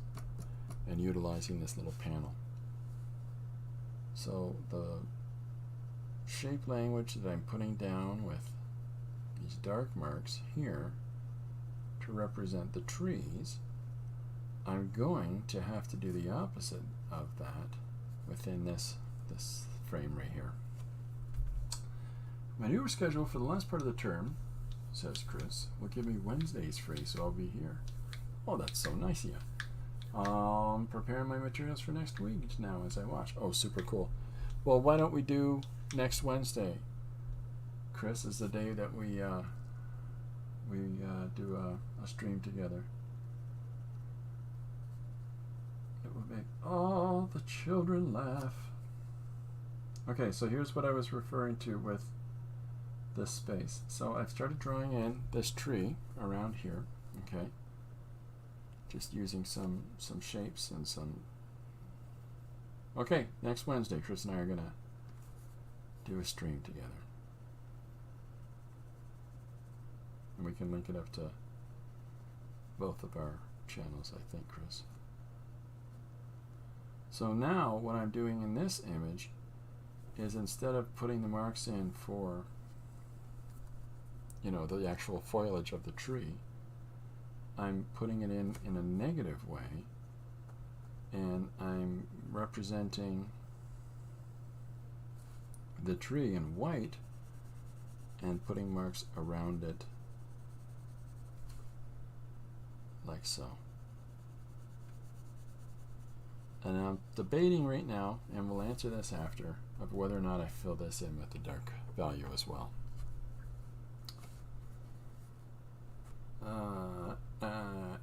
and utilizing this little panel. So the shape language that I'm putting down with these dark marks here to represent the trees, I'm going to have to do the opposite of that within this frame right here. My newer schedule for the last part of the term, says Chris, will give me Wednesdays free, so I'll be here. Oh, that's so nice of you. Preparing my materials for next week now as I watch. Oh, super cool. Well, why don't we do next Wednesday? Chris, is the day that we do a stream together. It will make all the children laugh. Okay, so here's what I was referring to with this space. So I've started drawing in this tree around here, okay? Just using some shapes and some... Okay, next Wednesday, Chris and I are going to do a stream together. And we can link it up to both of our channels, I think, Chris. So now what I'm doing in this image is, instead of putting the marks in for, you know, the actual foliage of the tree, I'm putting it in a negative way, and I'm representing the tree in white and putting marks around it like so. And I'm debating right now, and we'll answer this after, of whether or not I fill this in with the dark value as well.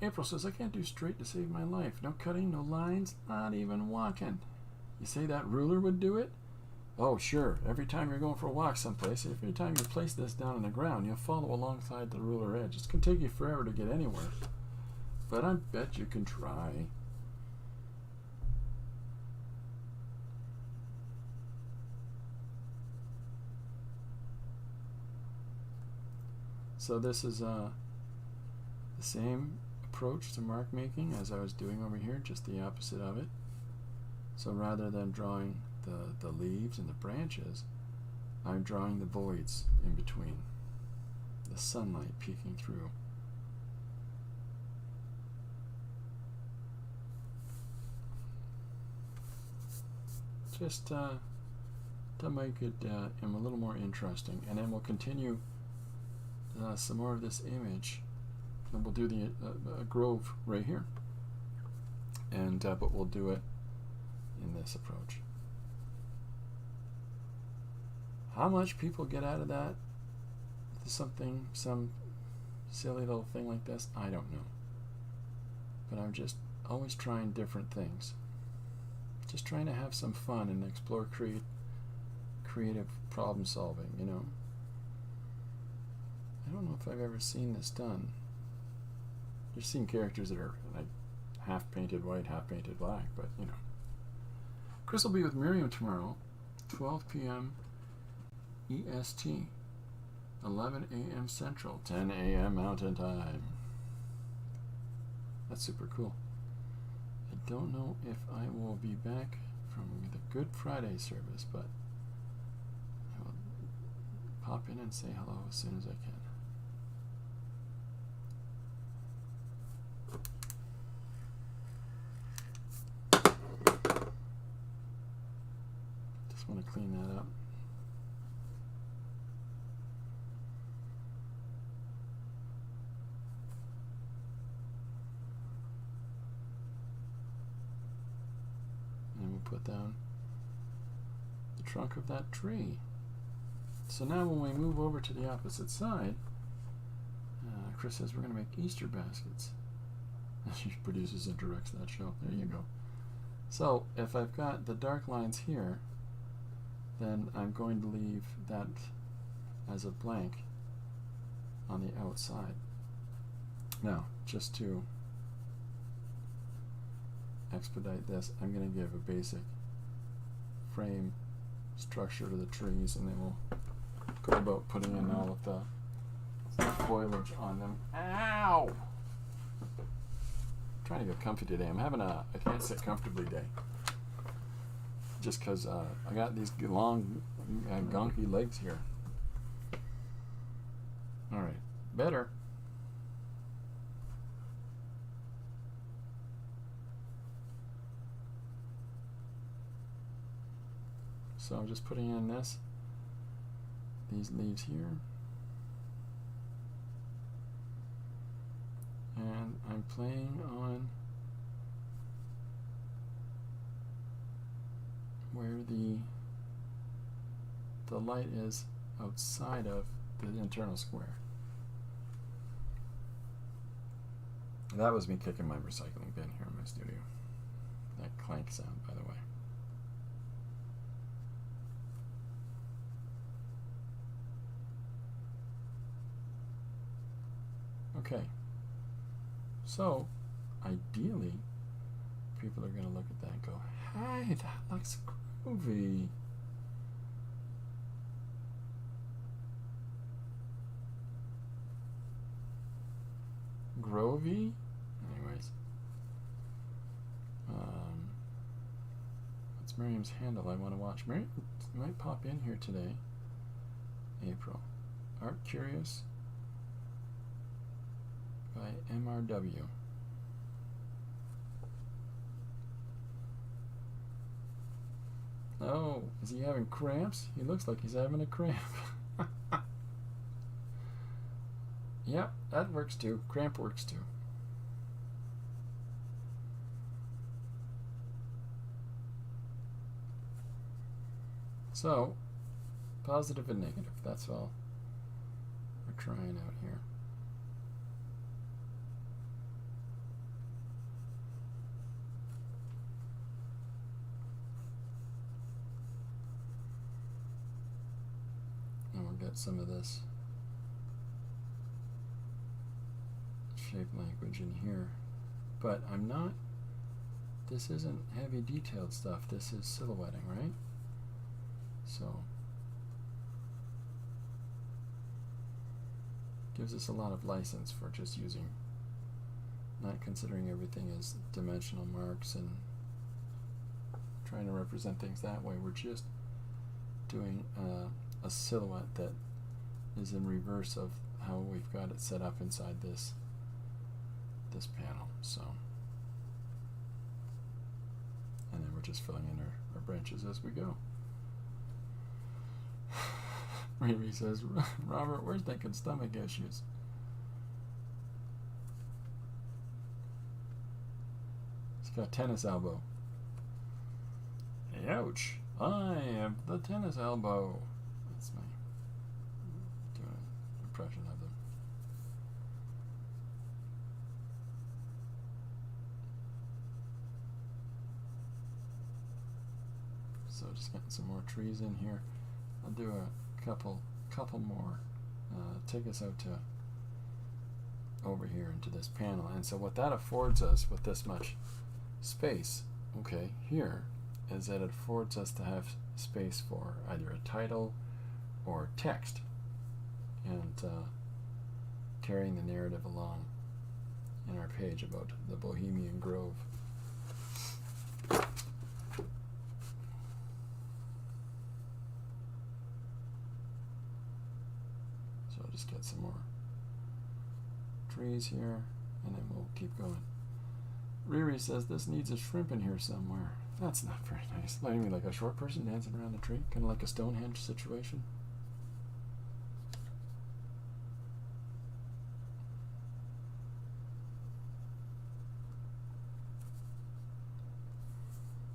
April says, I can't do straight to save my life. No cutting, no lines, not even walking. You say that ruler would do it? Oh, sure. Every time you're going for a walk someplace, every time you place this down on the ground, you'll follow alongside the ruler edge. It's going to take you forever to get anywhere. But I bet you can try. So this is the same approach to mark making as I was doing over here, just the opposite of it. So rather than drawing the leaves and the branches, I'm drawing the voids in between, the sunlight peeking through. Just to make it a little more interesting, and then we'll continue some more of this image, and we'll do the grove right here, and but we'll do it in this approach. How much people get out of that, some silly little thing like this, I don't know. But I'm just always trying different things, just trying to have some fun and explore creative problem solving, you know. I don't know if I've ever seen this done. You've seen characters that are like half painted white, half painted black, but you know. Chris will be with Miriam tomorrow, 12 p.m. EST, 11 a.m. Central, 10 a.m. Mountain Time. That's super cool. I don't know if I will be back from the Good Friday service, but I will pop in and say hello as soon as I can. Just want to clean that up. And we'll put down the trunk of that tree. So now when we move over to the opposite side, Chris says we're going to make Easter baskets. She produces and directs that show. There you go. So if I've got the dark lines here, then I'm going to leave that as a blank on the outside. Now, just to expedite this, I'm going to give a basic frame structure to the trees, and then we'll go about putting in all of the foliage on them. Ow! I'm trying to get comfy today. I'm having a I can't sit comfortably day. Just because I got these long, gonky legs here. Alright, better. So I'm just putting in these leaves here. And I'm playing on where the light is outside of the internal square. That was me kicking my recycling bin here in my studio. That clank sound, by the way. Okay, so ideally people are going to look at that and go, hey, that looks groovy. Grovy? Anyways. What's Miriam's handle I want to watch? Miriam might pop in here today. April. Art Curious by MRW. Oh, is he having cramps? He looks like he's having a cramp. Yep, that works too. Cramp works too. So, positive and negative. That's all we're trying out here. And we'll get some of this shape language in here. But I'm not, this isn't heavy detailed stuff. This is silhouetting, right? So, gives us a lot of license for just using, not considering everything as dimensional marks and trying to represent things that way. We're just doing a silhouette that is in reverse of how we've got it set up inside this panel. So, and then we're just filling in our branches as we go. Riri says, Robert, we're thinking stomach issues. He's got tennis elbow. Ouch! I have the tennis elbow. That's me doing an impression of them. So just getting some more trees in here. I'll do a couple more. Take us out to over here into this panel. And so what that affords us with this much space, okay, here, is that it affords us to have space for either a title or text and carrying the narrative along in our page about the Bohemian Grove. So I'll just get some more trees here and then we'll keep going. Riri says this needs a shrimp in here somewhere. That's not very nice. Like, I mean, like a short person dancing around a tree, kind of like a Stonehenge situation.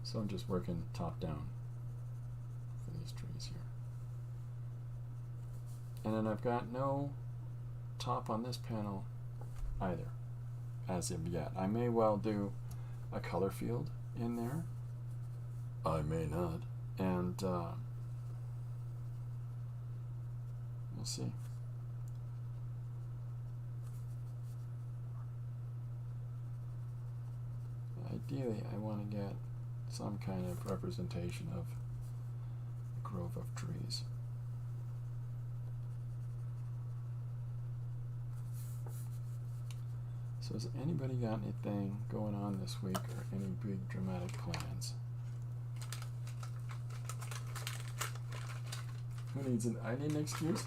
So I'm just working top down for these trees here. And then I've got no top on this panel either, as of yet. I may well do a color field in there. I may not. And we'll see. Ideally, I want to get some kind of representation of a grove of trees. So has anybody got anything going on this week or any big dramatic plans? Who needs an? I need an excuse.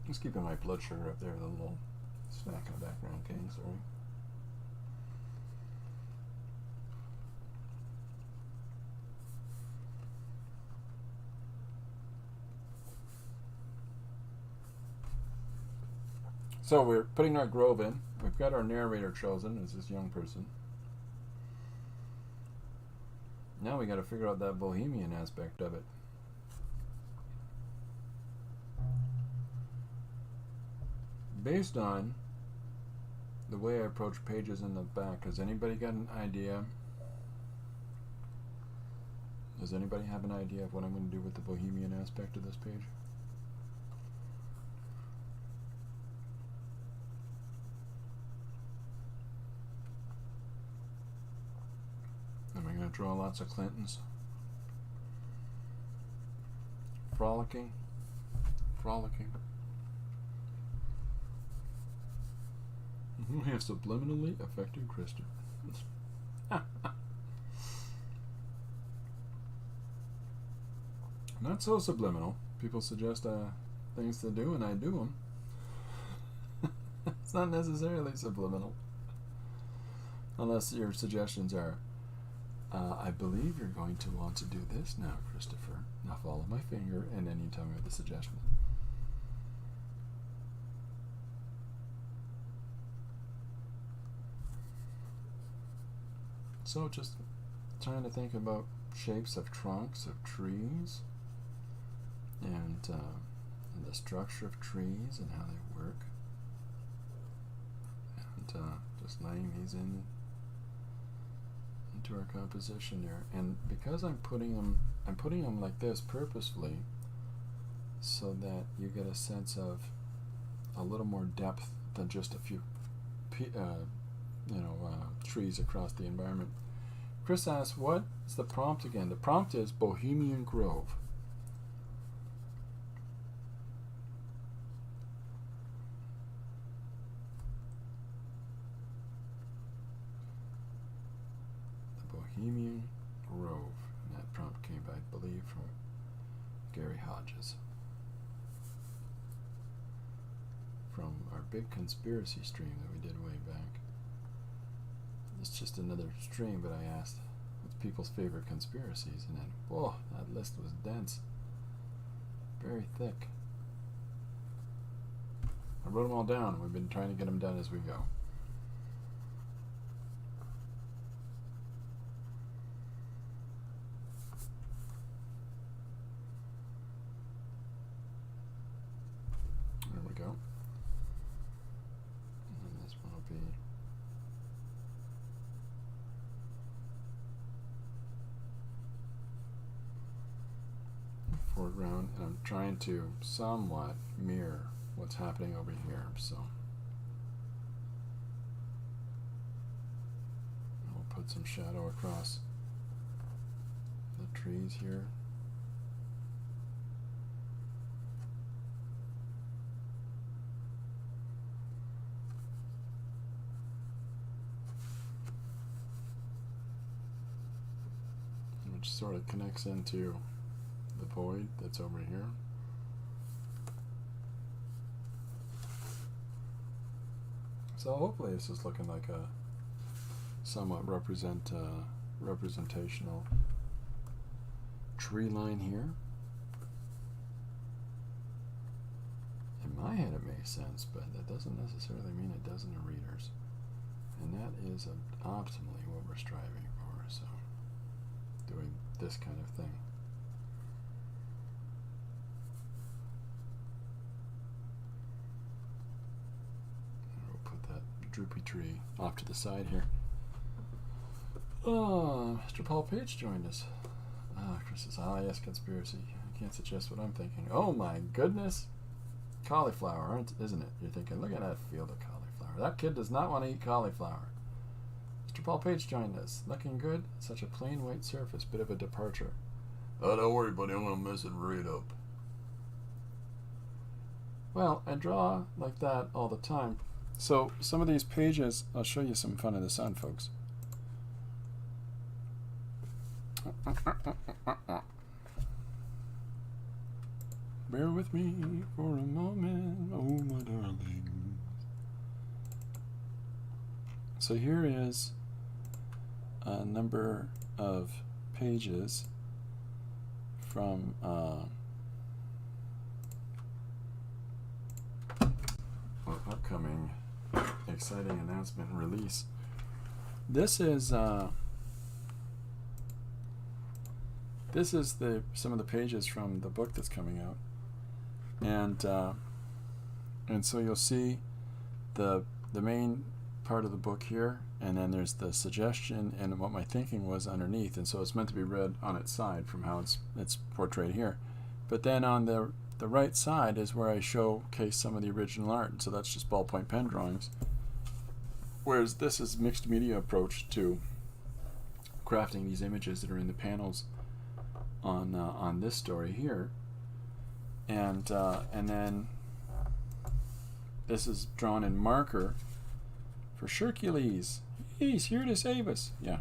Just keeping my blood sugar up there with a little snack in the background. Okay, sorry. So we're putting our grove in. We've got our narrator chosen as this young person. Now we got to figure out that bohemian aspect of it. Based on the way I approach pages in the back, has anybody got an idea? Does anybody have an idea of what I'm going to do with the bohemian aspect of this page? Am I going to draw lots of Clintons? Frolicking? Frolicking? We have subliminally affected Krista. Not so subliminal. People suggest things to do, and I do them. It's not necessarily subliminal. Unless your suggestions are, I believe you're going to want to do this now, Christopher. Now follow my finger, and then you tell me what the suggestion is. So just trying to think about shapes of trunks of trees and the structure of trees and how they work, and just laying these into our composition there. And because I'm putting them like this purposefully, so that you get a sense of a little more depth than just a few trees across the environment. Chris asks, what is the prompt again? The prompt is Bohemian Grove. The Bohemian Grove. And that prompt came, I believe, from Gary Hodges. From our big conspiracy stream that we did way back. It's just another stream, but I asked what's people's favorite conspiracies, and then, whoa, that list was dense. Very thick. I wrote them all down. We've been trying to get them done as we go. There we go. And this one will be foreground, and I'm trying to somewhat mirror what's happening over here, so I'll put some shadow across the trees here. Which sort of connects into the void that's over here. So hopefully this is looking like a somewhat representational tree line here. In my head it makes sense, but that doesn't necessarily mean it does in the readers. And that is optimally what we're striving for, so doing this kind of thing. Droopy tree off to the side here. Oh, Mr. Paul Page joined us. Chris says, yes, conspiracy. I can't suggest what I'm thinking. Oh my goodness. cauliflower, isn't it? You're thinking, look at that field of cauliflower. That kid does not want to eat cauliflower. Mr. Paul Page joined us. Looking good. Such a plain white surface. Bit of a departure. Oh, don't worry, buddy. I'm going to mess it right up. Well, I draw like that all the time. So some of these pages, I'll show you some fun of the sun, folks. Bear with me for a moment, oh my darling. So here is a number of pages from upcoming exciting announcement and release. This is some of the pages from the book that's coming out, and so you'll see the main part of the book here, and then there's the suggestion and what my thinking was underneath, and so it's meant to be read on its side from how it's portrayed here. But then on the right side is where I showcase some of the original art, and so that's just ballpoint pen drawings. Whereas this is mixed media approach to crafting these images that are in the panels on this story here, and then this is drawn in marker for Hercules. He's here to save us. Yeah,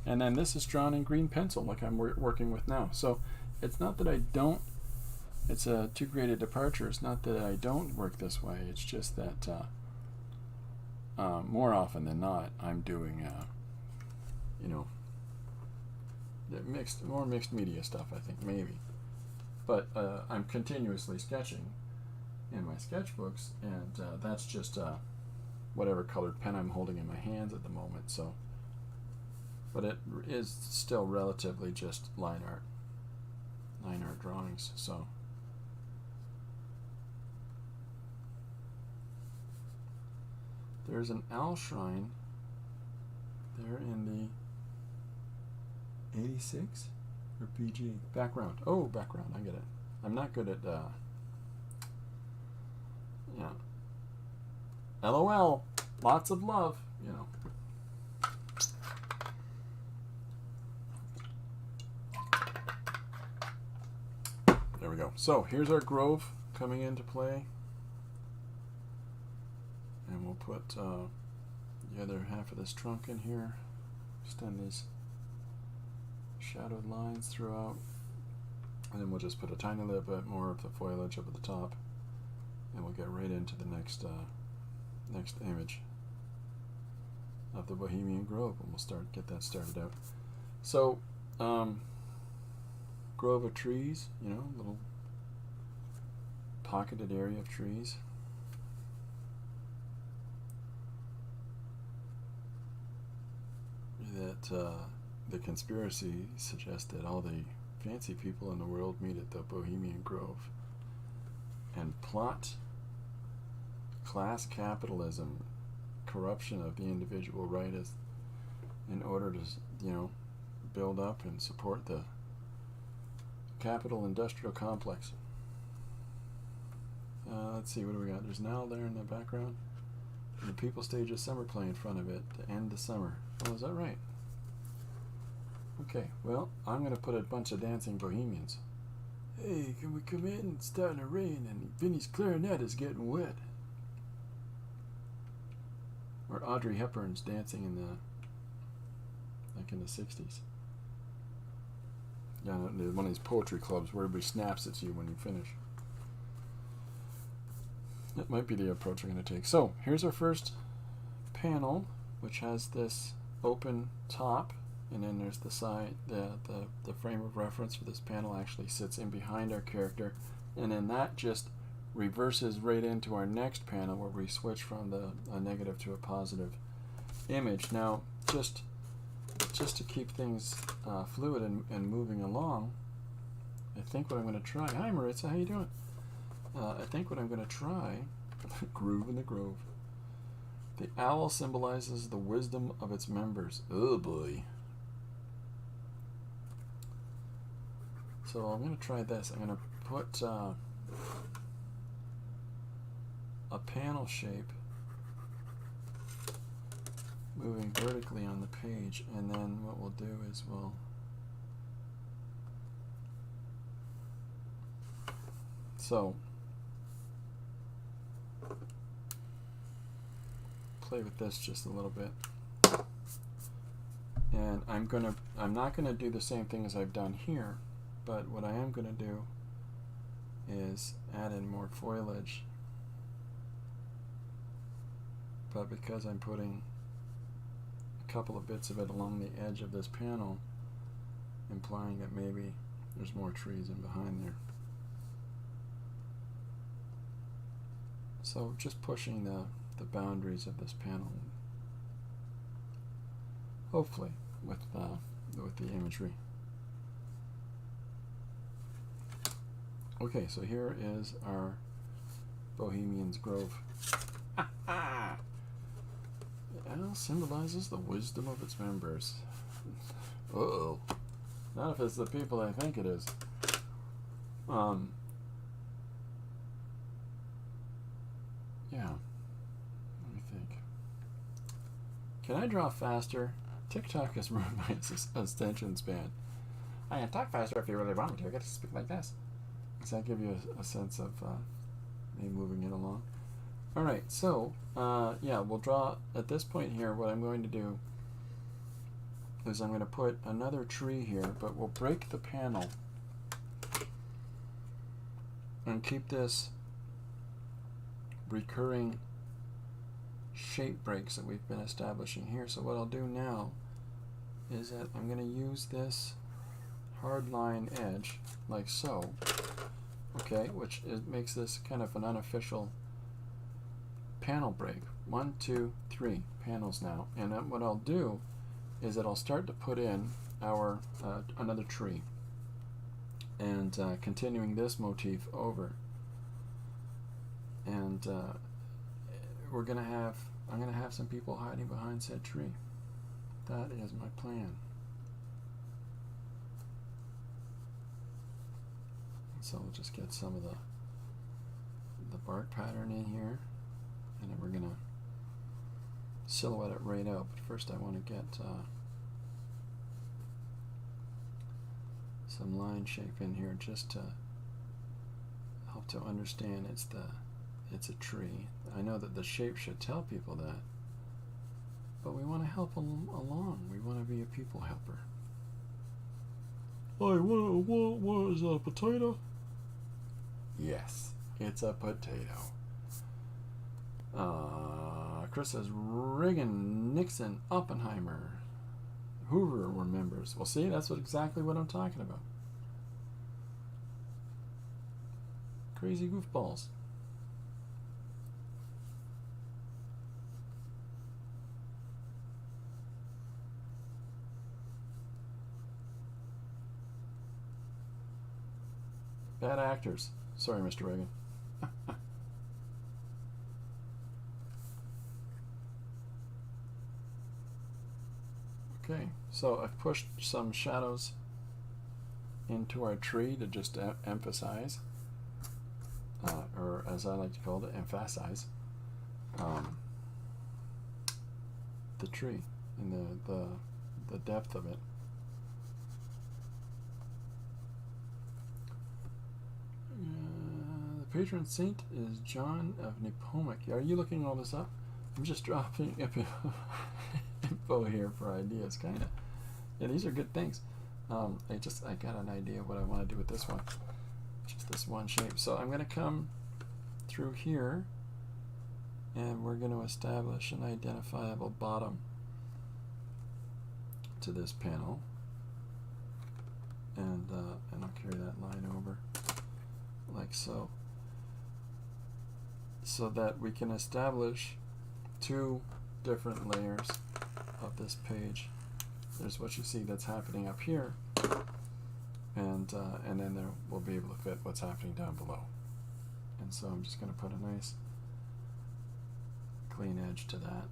and then this is drawn in green pencil like I'm working with now. So it's not that I don't. It's a too great a departure. It's not that I don't work this way. It's just that more often than not, I'm doing, more mixed media stuff, I think, maybe. But I'm continuously sketching in my sketchbooks, and that's just whatever colored pen I'm holding in my hands at the moment. So, but it is still relatively just line art drawings. So. There's an owl shrine there in the 86 or PG background. Oh, background. I get it. I'm not good at LOL. Lots of love, There we go. So here's our grove coming into play. And we'll put the other half of this trunk in here. Extend these shadowed lines throughout. And then we'll just put a tiny little bit more of the foliage up at the top. And we'll get right into the next image of the Bohemian Grove. And we'll get that started out. So, grove of trees, little pocketed area of trees. That the conspiracy suggests that all the fancy people in the world meet at the Bohemian Grove and plot class capitalism, corruption of the individual right in order to, build up and support the capital industrial complex. Let's see, what do we got? There's an owl there in the background. And the people stage a summer play in front of it to end the summer. Oh, is that right? Okay, well, I'm going to put a bunch of dancing bohemians. Hey, can we come in? It's starting to rain and Vinny's clarinet is getting wet. Or Audrey Hepburn's dancing in the 60s. Yeah, one of these poetry clubs where everybody snaps at you when you finish. That might be the approach I'm going to take. So, here's our first panel, which has this open top, and then there's the side, the frame of reference for this panel actually sits in behind our character, and then that just reverses right into our next panel where we switch from a negative to a positive image. Now, just to keep things fluid and moving along, I think what I'm going to try... Hi, Maritza, how you doing? I think what I'm going to try... Groove in the Grove. The owl symbolizes the wisdom of its members. Oh, boy. So I'm going to try this. I'm going to put a panel shape moving vertically on the page, and then what we'll do is we'll play with this just a little bit. And I'm not gonna do the same thing as I've done here, but what I am gonna do is add in more foliage. But because I'm putting a couple of bits of it along the edge of this panel, implying that maybe there's more trees in behind there. So just pushing the boundaries of this panel, hopefully with the imagery. Okay, so here is our Bohemian's Grove. It symbolizes the wisdom of its members. Uh-oh. Not if it's the people I think it is. Yeah. Let me think. Can I draw faster? TikTok has ruined my attention span. I can talk faster if you really want me to. I get to speak like this. Does that give you a sense of me moving it along? Alright, so, yeah, we'll draw, at this point here, what I'm going to do is I'm going to put another tree here, but we'll break the panel and keep this recurring shape breaks that we've been establishing here. So what I'll do now is that I'm going to use this hard line edge, like so, okay, which makes this kind of an unofficial panel break. 1, 2, 3 panels now, and then what I'll do is that I'll start to put in our another tree, and continuing this motif over, and I'm gonna have some people hiding behind said tree. That is my plan. So we'll just get some of the bark pattern in here, and then we're gonna silhouette it right out. But first I want to get some line shape in here just to help to understand it's a tree. I know that the shape should tell people that, but we want to help them along. We want to be a people helper. Hey, what is that, a potato? Yes, it's a potato. Chris says Reagan, Nixon, Oppenheimer, Hoover were members. Well, see, that's exactly what I'm talking about. Crazy goofballs. Bad actors. Sorry, Mr. Reagan. Okay, so I've pushed some shadows into our tree to just emphasize, or as I like to call it, emphasize the tree and the depth of it. The patron saint is John of Nepomuk. Are you looking all this up? I'm just dropping info here for ideas, kind of. Yeah, these are good things. I got an idea of what I want to do with this one. Just this one shape. So I'm going to come through here, and we're going to establish an identifiable bottom to this panel, and I'll carry that line over like so, so that we can establish two different layers of this page. There's what you see that's happening up here, and then there we'll be able to fit what's happening down below. And so I'm just going to put a nice clean edge to that.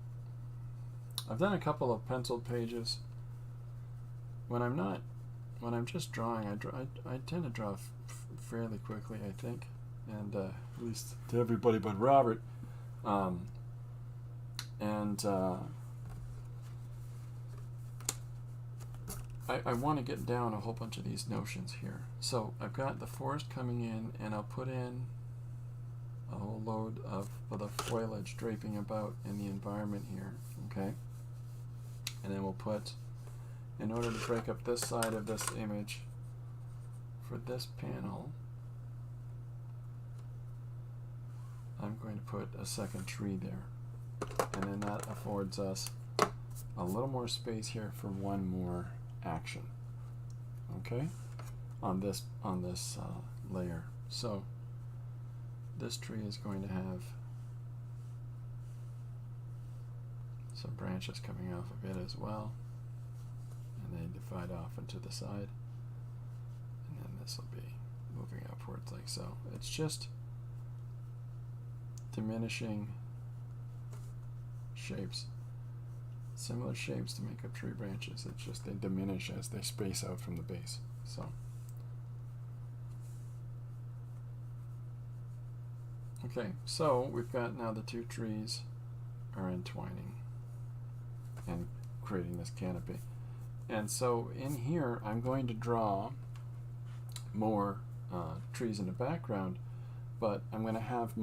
I've done a couple of penciled pages. When I'm just drawing, I tend to draw fairly quickly, I think, and at least to everybody but Robert. And I want to get down a whole bunch of these notions here. So I've got the forest coming in, and I'll put in a whole load of the foliage draping about in the environment here, okay? And then we'll put, in order to break up this side of this image for this panel, I'm going to put a second tree there. And then that affords us a little more space here for one more action, okay, on this layer. So this tree is going to have some branches coming off of it as well, and they divide off into the side, and then this will be moving upwards like so. It's just diminishing shapes, similar shapes to make up tree branches. It's just they diminish as they space out from the base. So okay, so we've got now the two trees are entwining and creating this canopy. And so in here I'm going to draw more trees in the background, but I'm going to have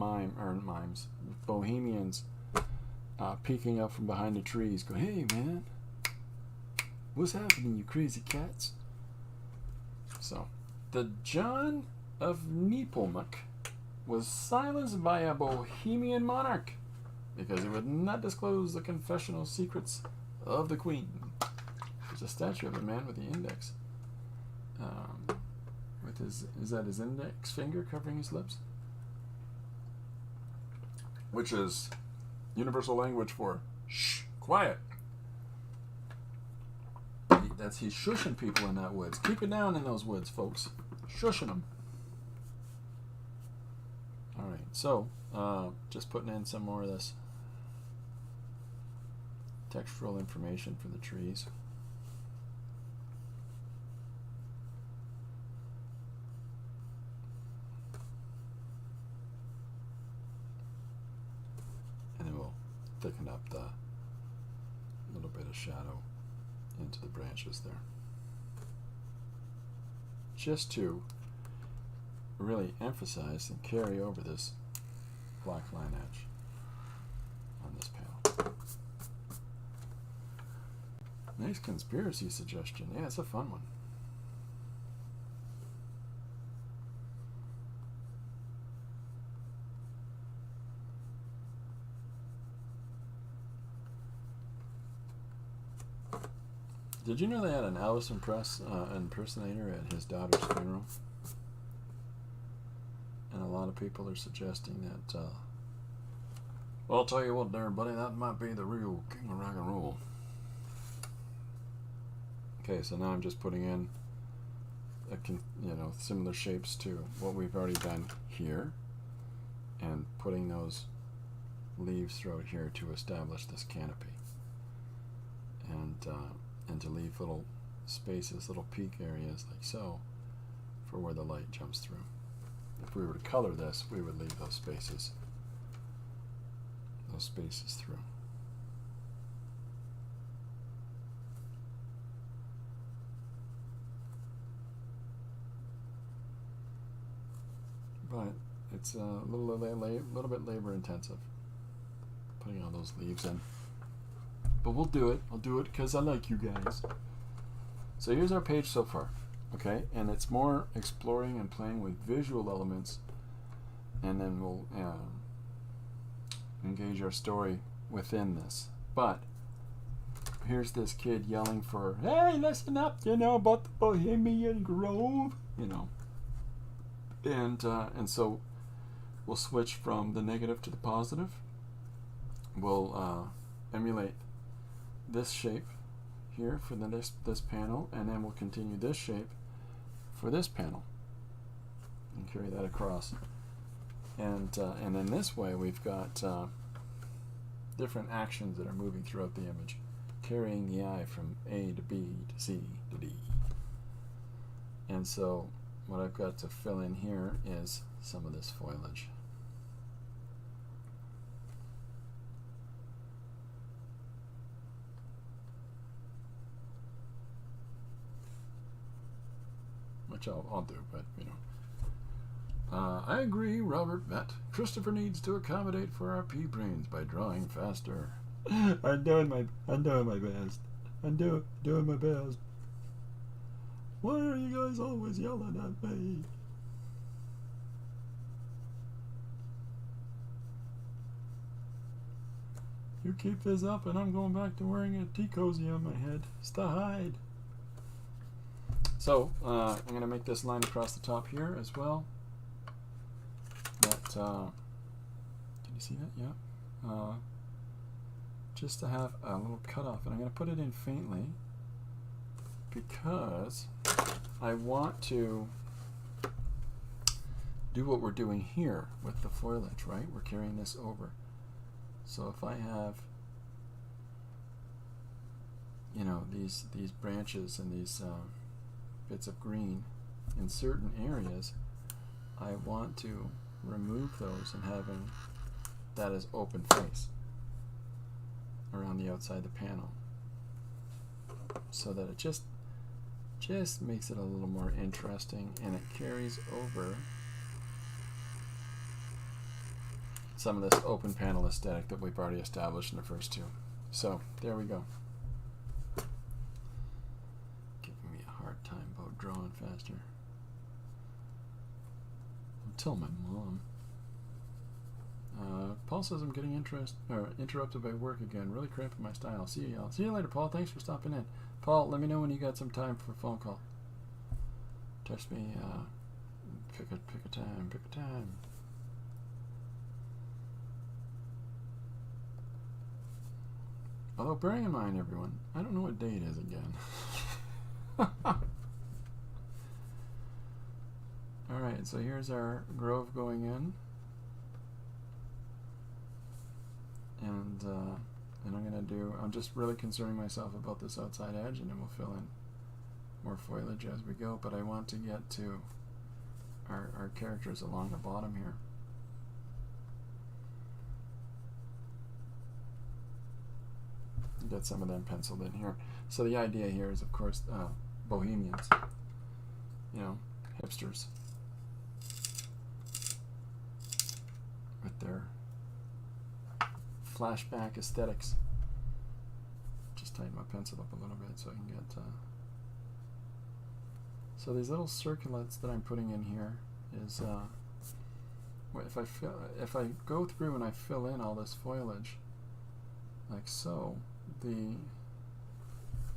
bohemians peeking up from behind the trees, go, "Hey man, what's happening, you crazy cats?" So, the John of Nepomuk was silenced by a Bohemian monarch because he would not disclose the confessional secrets of the queen. There's a statue of a man with the index, with his, is that his index finger covering his lips? Which is universal language for shh, quiet. He's shushing people in that woods. Keep it down in those woods, folks. Shushing them. Alright, so just putting in some more of this textural information for the trees. And then we'll thicken up the little bit of shadow into the branches there, just to really emphasize and carry over this black line edge on this panel. Nice conspiracy suggestion. Yeah, it's a fun one. Did you know they had an Elvis impersonator at his daughter's funeral? And a lot of people are suggesting that, well, I'll tell you what there, buddy, that might be the real king of rock and roll. Okay, so now I'm just putting in, similar shapes to what we've already done here, and putting those leaves throughout here to establish this canopy. And to leave little spaces, little peak areas like so, for where the light jumps through. If we were to color this, we would leave those spaces through. But it's a little bit labor intensive, putting all those leaves in. But we'll do it. I'll do it because I like you guys. So here's our page so far, okay? And it's more exploring and playing with visual elements, and then we'll engage our story within this. But here's this kid yelling for, "Hey, listen up, about the Bohemian Grove," And so we'll switch from the negative to the positive. We'll emulate this shape here for this panel, and then we'll continue this shape for this panel and carry that across. And then this way we've got different actions that are moving throughout the image, carrying the eye from A to B to C to D. And so what I've got to fill in here is some of this foliage. which I'll do, but you know. I agree, Robert Met. Christopher needs to accommodate for our pea brains by drawing faster. I'm doing my best. I'm doing my best. Why are you guys always yelling at me? You keep this up and I'm going back to wearing a tea cozy on my head. It's the hide. So, I'm going to make this line across the top here as well. That, can you see that? Yeah. Just to have a little cutoff. And I'm going to put it in faintly because I want to do what we're doing here with the foliage, right? We're carrying this over. So if I have, you know, these branches and these bits of green in certain areas, I want to remove those and having that as open face around the outside of the panel, so that it just makes it a little more interesting, and it carries over some of this open panel aesthetic that we've already established in the first two. So there we go. Giving me a hard time about drawing faster. I'll tell my mom. Paul says I'm getting interrupted by work again. Really cramping my style. See you, y'all. See you later, Paul. Thanks for stopping in. Paul, let me know when you got some time for a phone call. Text me. Pick a time. Pick a time. Although, bearing in mind, everyone, I don't know what day it is again. Alright, so here's our grove going in. And I'm just really concerning myself about this outside edge, and then we'll fill in more foliage as we go. But I want to get to our characters along the bottom here. Get some of them penciled in here. So the idea here is, of course, bohemians, you know, hipsters with their flashback aesthetics. Just tighten my pencil up a little bit so I can get. So these little circlets that I'm putting in here is if I go through and I fill in all this foliage like so, the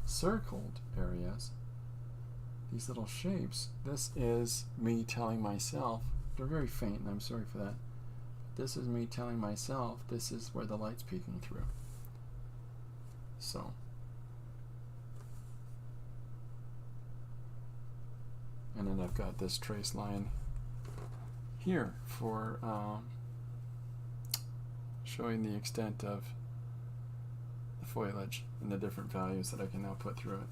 circled areas, these little shapes, this is me telling myself, they're very faint and I'm sorry for that, this is me telling myself this is where the light's peeking through. So, and then I've got this trace line here for showing the extent of the foliage and the different values that I can now put through it.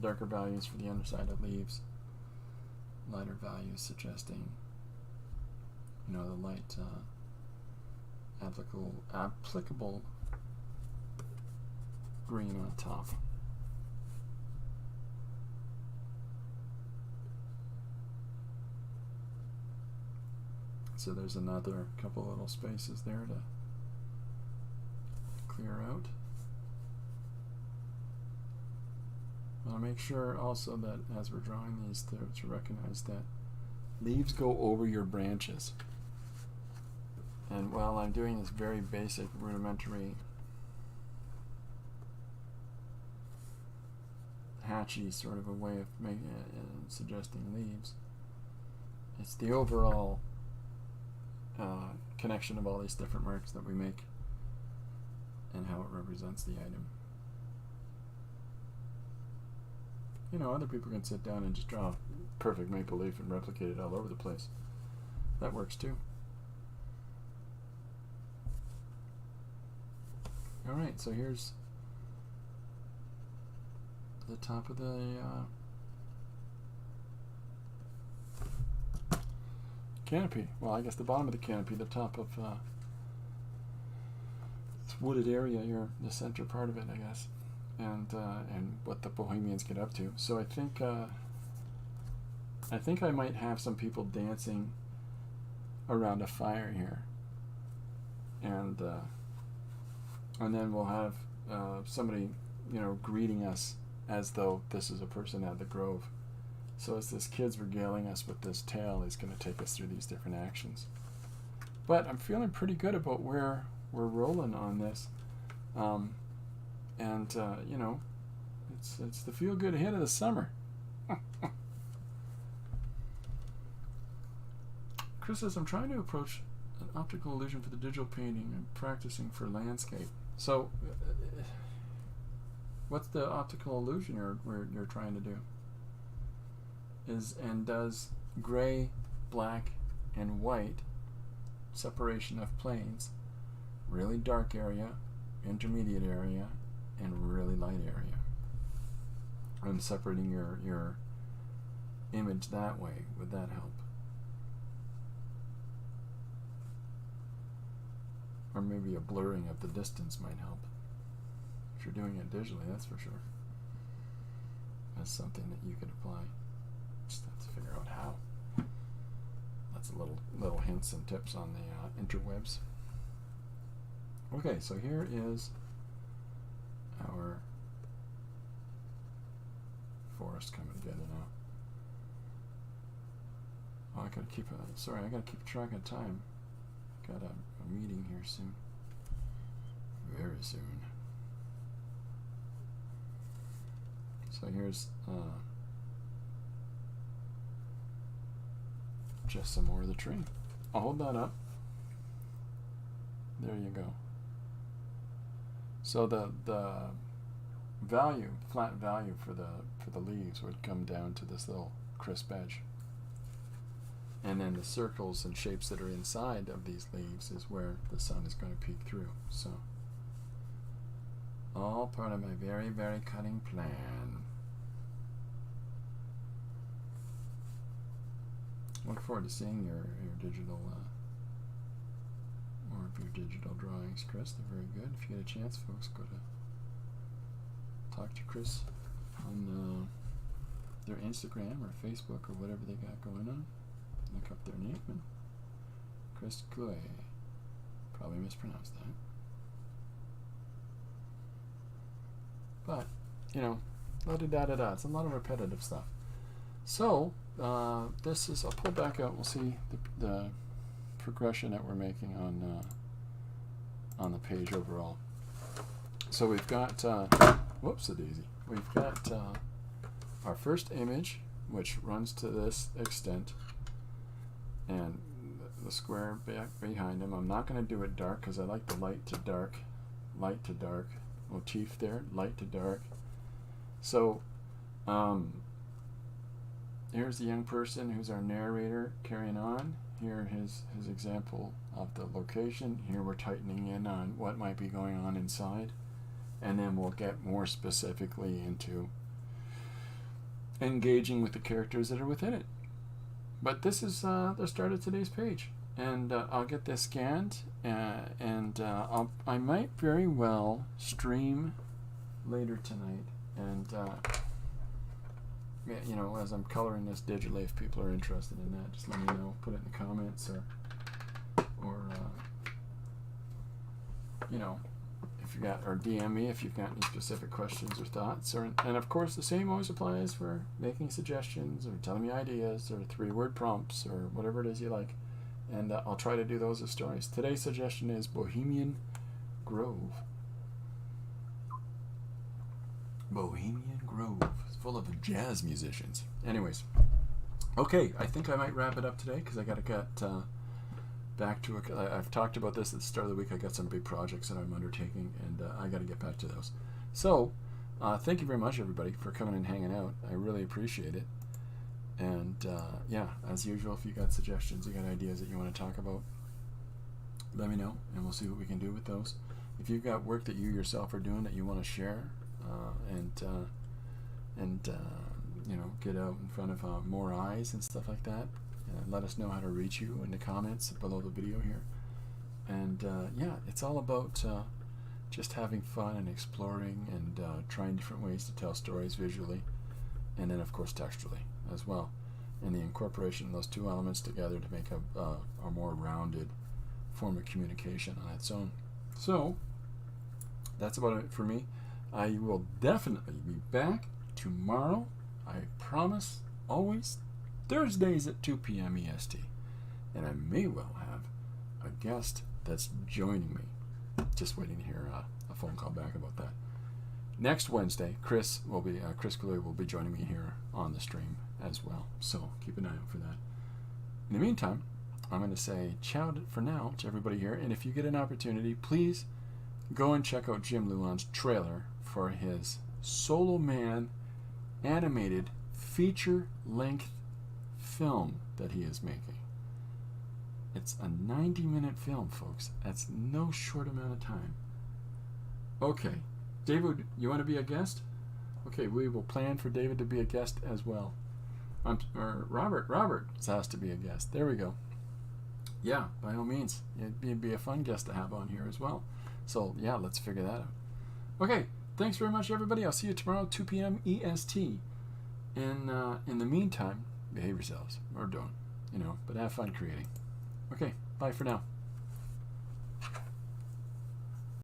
Darker values for the underside of leaves, lighter values suggesting, you know, the light applicable green on top. So there's another couple little spaces there to clear out. I want to make sure also that as we're drawing these to recognize that leaves go over your branches. And while I'm doing this very basic, rudimentary, hatchy sort of a way of making suggesting leaves, it's the overall connection of all these different marks that we make and how it represents the item. You know, other people can sit down and just draw a perfect maple leaf and replicate it all over the place. That works too. Alright, so here's the top of the canopy. Well, I guess the bottom of the canopy, the top of this wooded area here, the center part of it, I guess, and what the Bohemians get up to. So I think I think I might have some people dancing around a fire here, and then we'll have somebody, you know, greeting us as though this is a person at the Grove. So as this kid's regaling us with this tale, he's going to take us through these different actions. But I'm feeling pretty good about where we're rolling on this, you know, it's the feel good hit of the summer. Chris says, I'm trying to approach an optical illusion for the digital painting and practicing for landscape. So, what's the optical illusion you're trying to do? Does gray, black, and white separation of planes, really dark area, intermediate area, and really light area, and separating your image that way, would that help? Or maybe a blurring of the distance might help. If you're doing it digitally, that's for sure. That's something that you could apply. Just have to figure out how. That's a little hints and tips on the interwebs. Okay, so here is our forest coming together now. Oh, I gotta keep track of time. Got a meeting here soon. Very soon. So here's just some more of the tree. I'll hold that up. There you go. So the value, flat value for the leaves would come down to this little crisp edge. And then the circles and shapes that are inside of these leaves is where the sun is going to peek through. So, all part of my very, very cunning plan. Look forward to seeing your digital, more of your digital drawings, Chris. They're very good. If you get a chance, folks, go to talk to Chris on their Instagram or Facebook or whatever they got going on. Look up their name, and Chris Cloy. Probably mispronounced that. But, you know, la-da-da-da-da. It's a lot of repetitive stuff. So, this is, I'll pull back out. We'll see the progression that we're making on the page overall. So we've got, whoops-a-daisy. We've got our first image, which runs to this extent, and the square back behind him. I'm not going to do it dark because I like the light to dark motif there, light to dark. So here's the young person who's our narrator carrying on. Here his example of the location. Here we're tightening in on what might be going on inside, and then we'll get more specifically into engaging with the characters that are within it. But this is the start of today's page, and I'll get this scanned, and I might very well stream later tonight, and you know, as I'm coloring this digitally, if people are interested in that, just let me know. Put it in the comments, or you know, if you got, or DM me if you've got any specific questions or thoughts, and of course the same always applies for making suggestions or telling me ideas or 3-word prompts or whatever it is you like, and I'll try to do those as stories. Today's suggestion is Bohemian Grove. Bohemian Grove. It's full of jazz musicians. Anyways, okay, I think I might wrap it up today because I gotta get back to it. I've talked about this at the start of the week. I got some big projects that I'm undertaking, and I got to get back to those. So, thank you very much, everybody, for coming and hanging out. I really appreciate it. And yeah, as usual, if you got suggestions, you got ideas that you want to talk about, let me know, and we'll see what we can do with those. If you've got work that you yourself are doing that you want to share, and you know, get out in front of more eyes and stuff like that. Let us know how to reach you in the comments below the video here. And yeah, it's all about just having fun and exploring and trying different ways to tell stories visually, and then of course textually as well. and the incorporation of those two elements together to make a more rounded form of communication on its own. So that's about it for me. I will definitely be back tomorrow. I promise, always Thursdays at 2 p.m. EST. And I may well have a guest that's joining me. Just waiting to hear a phone call back about that. Next Wednesday, Chris Coulier will be joining me here on the stream as well. So keep an eye out for that. In the meantime, I'm going to say ciao for now to everybody here. And if you get an opportunity, please go and check out Jim Luan's trailer for his Solo Man animated feature-length film that he is making. It's a 90-minute film, folks. That's no short amount of time. Okay. David, you want to be a guest? Okay, we will plan for David to be a guest as well. Or Robert has asked to be a guest. There we go. Yeah, by all means. It'd be a fun guest to have on here as well. So, yeah, let's figure that out. Okay, thanks very much, everybody. I'll see you tomorrow, 2 p.m. EST. In the meantime, behave yourselves. Or don't, but have fun creating. Okay, bye for now.